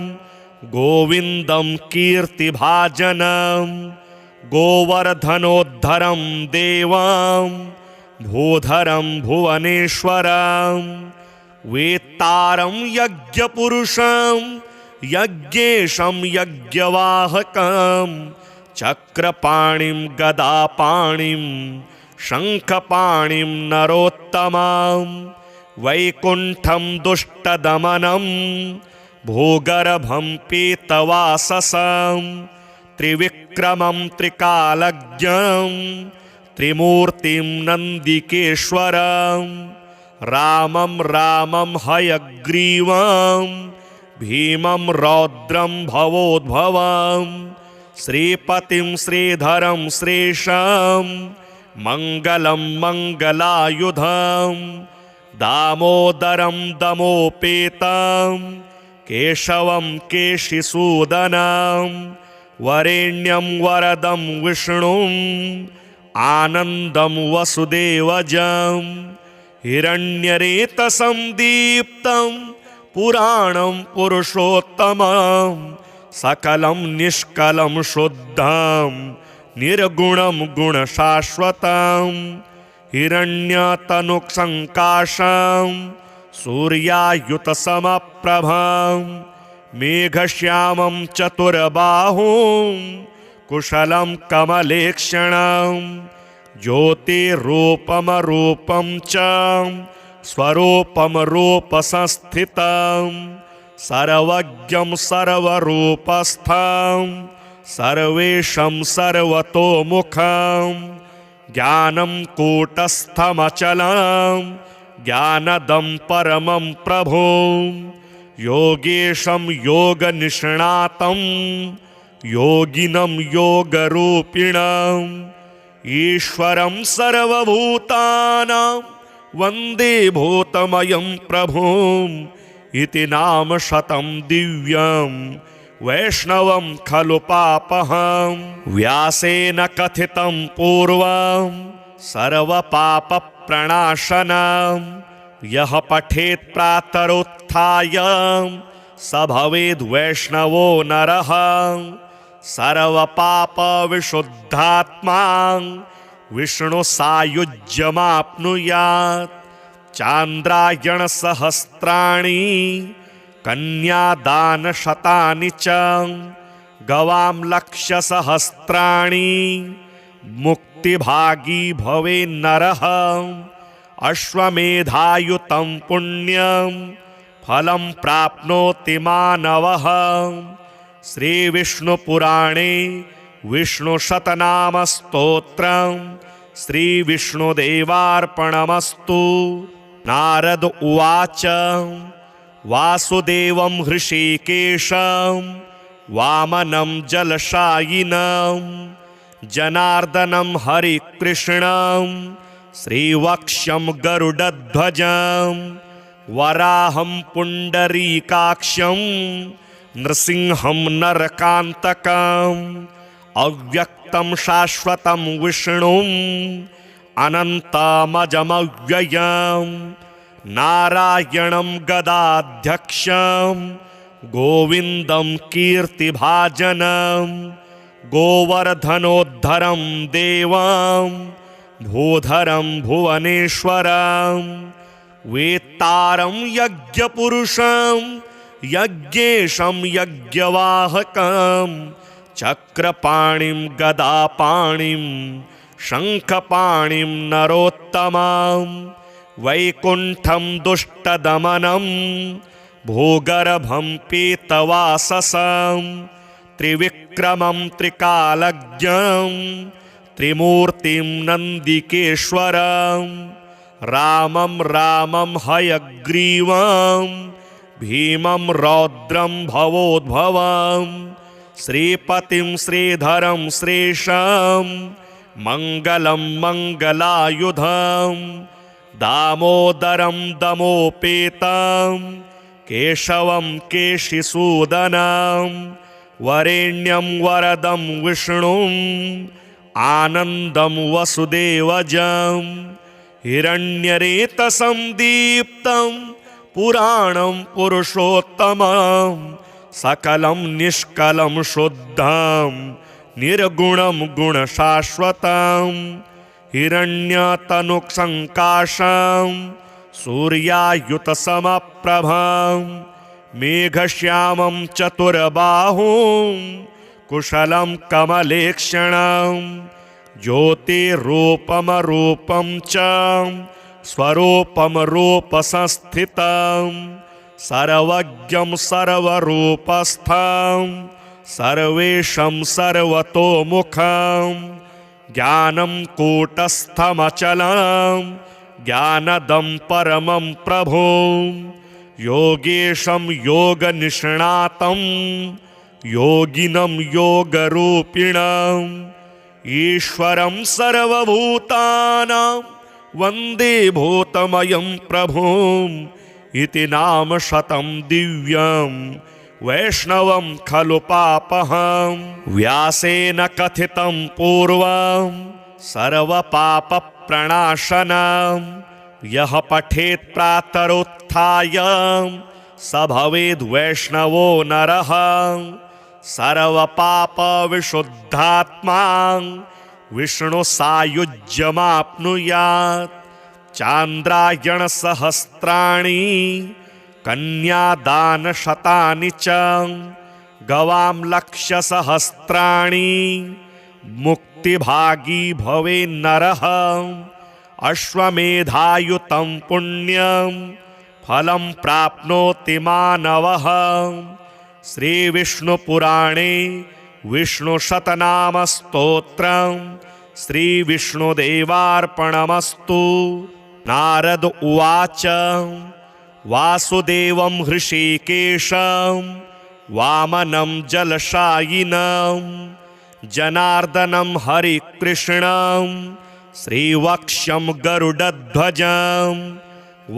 गोविन्दं कीर्तिभाजनं गोवर्धनोद्धरं देवं भूधरं भुवनेश्वरं वेत्तारं यज्ञपुरुषं यज्ञेशं यज्ञवाहकं चक्रपाणिं गदापाणिं शङ्खपाणिं नरोत्तमं वैकुण्ठं दुष्टदमनं भूगर्भं पीतवाससं त्रिविक्रमं त्रिकालज्ञं त्रिमूर्तिं नन्दिकेश्वरं रामं रामं हयग्रीवं भीमं रौद्रं भवोद्भवं श्रीपतिं श्रीधरं श्रेषं मङ्गलं मङ्गलायुधं दामोदरं दमोपेतं केशवं केशिसूदनं वरेण्यं वरदं विष्णुं आनन्दं वसुदेवजं हिरण्यरेतसं दीप्तं पुराणं पुरुषोत्तमं सकलं निष्कलं शुद्धं निर्गुणं गुणशाश्वतं हिरण्यतनुसङ्काशं सूर्यायुतसमप्रभं मेघश्यामं चतुर्बाहुं कुशलं कमलेक्षणं ज्योतिरूपमरूपं च स्वरूपं रूपसंस्थितं सर्वज्ञं सर्वरूपस्थं सर्वेशं सर्वतोमुखं ज्ञानं कूटस्थमचलं ज्ञानदं परमं प्रभुं योगेशं योगनिष्णातं योगिनं योगरूपिणम् ईश्वरं सर्वभूतानां वन्दे भूतमयं प्रभुम् इति नाम शतं दिव्यं वैष्णवं खलु पापहं व्यासेन कथितं पूर्वं सर्वपापप्रणाशनं यः पठेत् प्रातरुत्थाय स भवेद् वैष्णवो नरः सर्वपापविशुद्धात्मा विष्णुसायुज्यमाप्नुयात् चान्द्रायणसहस्राणि कन्यादानशतानि च गवां लक्षसहस्राणि मुक्तिभागी भवेन्नरः अश्वमेधायुतं पुण्यं फलं प्राप्नोति मानवः श्रीविष्णुपुराणे विष्णुशतनामस्तोत्रं श्रीविष्णुदेवार्पणमस्तु। नारद उवाच वासुदेवं हृषीकेशं वामनं जलशायिनं जनार्दनं हरिकृष्णं श्रीवक्ष्यं गरुडध्वजं वराहं पुण्डरीकाक्षं नृसिंहं नरकान्तकम् अव्यक्तं शाश्वतं विष्णुम् अनन्तमजमव्ययं नारायणं गदाध्यक्षं गोविन्दं कीर्तिभाजनं गोवर्धनोद्धरं देवं भूधरं भुवनेश्वरं वेत्तारं यज्ञपुरुषं यज्ञेशं यज्ञवाहकं चक्रपाणिं गदापाणिं शङ्खपाणिं नरोत्तमं वैकुण्ठं दुष्टदमनं भूगर्भं पीतवाससं त्रिविक्रमं त्रिकालज्ञं त्रिमूर्तिं नन्दिकेश्वरं रामं रामं हयग्रीवं भीमं रौद्रं भवोद्भवं श्रीपतिं श्रीधरं श्रेषं मङ्गलं मङ्गलायुधं दामोदरं दमोपेतं केशवं केशिसूदनं वरेण्यं वरदं विष्णुं आनन्दं वसुदेवजं हिरण्यरेतसं दीप्तं पुराणं पुरुषोत्तमं सकलं निष्कलं शुद्धं निर्गुणं गुणशाश्वतं हिरण्यतनुसङ्काशं सूर्यायुतसमप्रभं मेघश्यामं चतुर्बाहुं कुशलं कमलेक्षणं ज्योतिरूपमरूपं च स्वरूपं रूपसंस्थितं सर्वज्ञं सर्वरूपस्थं सर्वेशं सर्वतोमुखं ज्ञानं कूटस्थमचलं ज्ञानदं परमं प्रभुं योगेशं योगनिष्णातं योगिनं योगरूपिणम् ईश्वरं सर्वभूतानां वन्दे भूतमयं प्रभुम् इति नाम शतं दिव्यं वैष्णवं खलु पापहं व्यासेन कथितं पूर्वं सर्वपापप्रणाशनं यः पठेत् प्रातरुत्थाय स भवेद् वैष्णवो नरः सर्वपापविशुद्धात्मा विष्णुसायुज्यमाप्नुयात् चान्द्रायणसहस्राणि कन्यादानशतानि च गवां लक्षसहस्राणि मुक्तिभागी भवेन्नरः अश्वमेधायुतं पुण्यं फलं प्राप्नोति मानवः श्रीविष्णुपुराणे विष्णुशतनामस्तोत्रं श्रीविष्णुदेवार्पणमस्तु। नारद उवाच वासुदेवं हृषीकेशं वामनं जलशायिनं जनार्दनं हरिकृष्णं श्रीवक्ष्यं गरुडध्वजं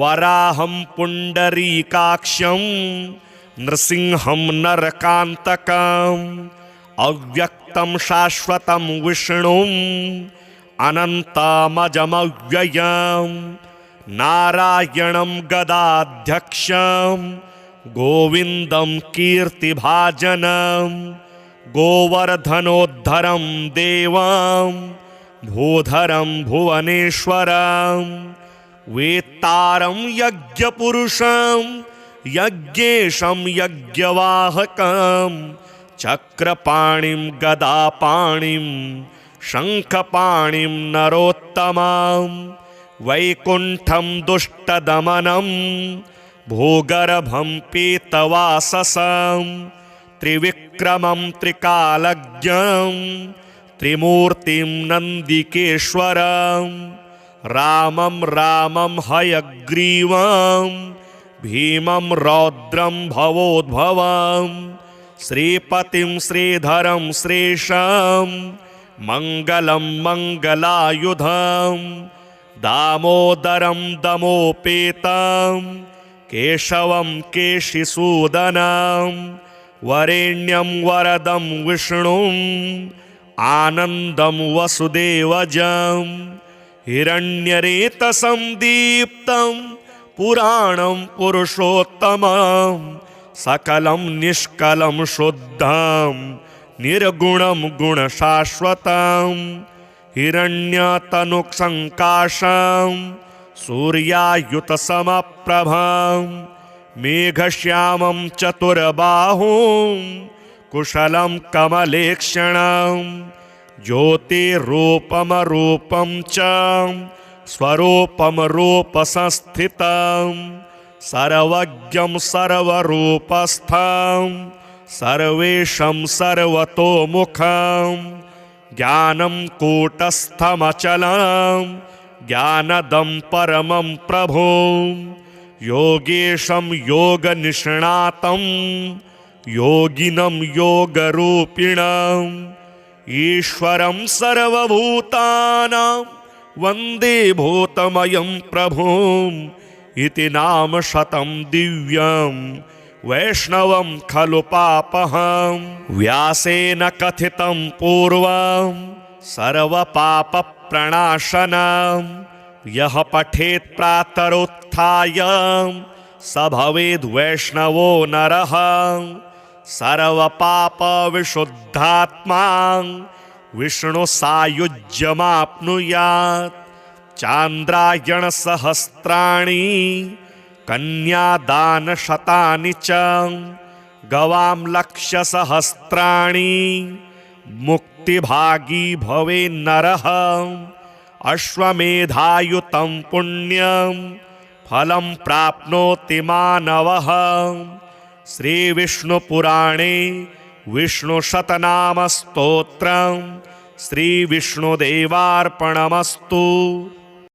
वराहं पुण्डरीकाक्षं नृसिंहं नरकान्तकम् अव्यक्तं शाश्वतं विष्णुम् अनन्तमजमव्ययं नारायणं गदाध्यक्षं गोविन्दं कीर्तिभाजनं गोवर्धनोद्धरं देवं भूधरं भुवनेश्वरं वेत्तारं यज्ञपुरुषं यज्ञेशं यज्ञवाहकं चक्रपाणिं गदापाणिं शङ्खपाणिं नरोत्तमं वैकुण्ठं दुष्टदमनं भूगर्भं पीतवाससं त्रिविक्रमं त्रिकालज्ञं त्रिमूर्तिं नन्दिकेश्वरं रामं रामं हयग्रीवं भीमं रौद्रं भवोद्भवं श्रीपतिं श्रीधरं श्रेषं मङ्गलं मङ्गलायुधं दामोदरं दमोपेतं केशवं केशिसूदनं वरेण्यं वरदं विष्णुं आनन्दं वसुदेवजं हिरण्यरेतसं दीप्तं पुराणं पुरुषोत्तमं सकलं निष्कलं शुद्धं निर्गुणं गुणशाश्वतं हिरण्यतनुसङ्काशं सूर्यायुतसमप्रभं मेघश्यामं चतुर्बाहुं कुशलं कमलेक्षणं ज्योतिरूपमरूपं च स्वरूपं रूपसंस्थितं सर्वज्ञं सर्वरूपस्थं सर्वेशं सर्वतोमुखं ज्ञानं कूटस्थमचलं ज्ञानदं परमं प्रभुं योगेशं योगनिष्णातं योगिनं योगरूपिणं ईश्वरं सर्वभूतानां वन्दे भूतमयं प्रभुम् इति नाम शतं दिव्यं वैष्णवं खलु पापहं व्यासेन कथितं पूर्वं सर्वपापप्रणाशनं यः पठेत् प्रातरुत्थाय स भवेद् वैष्णवो नरः सर्वपापविशुद्धात्मा विष्णुसायुज्यमाप्नुयात् चान्द्रायणसहस्राणि कन्यादानशतानि च गवां लक्षसहस्राणि मुक्तिभागी भवेन्नरः अश्वमेधायुतं पुण्यं फलं प्राप्नोति मानवः श्रीविष्णुपुराणे विष्णुशतनामस्तोत्रं श्रीविष्णुदेवार्पणमस्तु।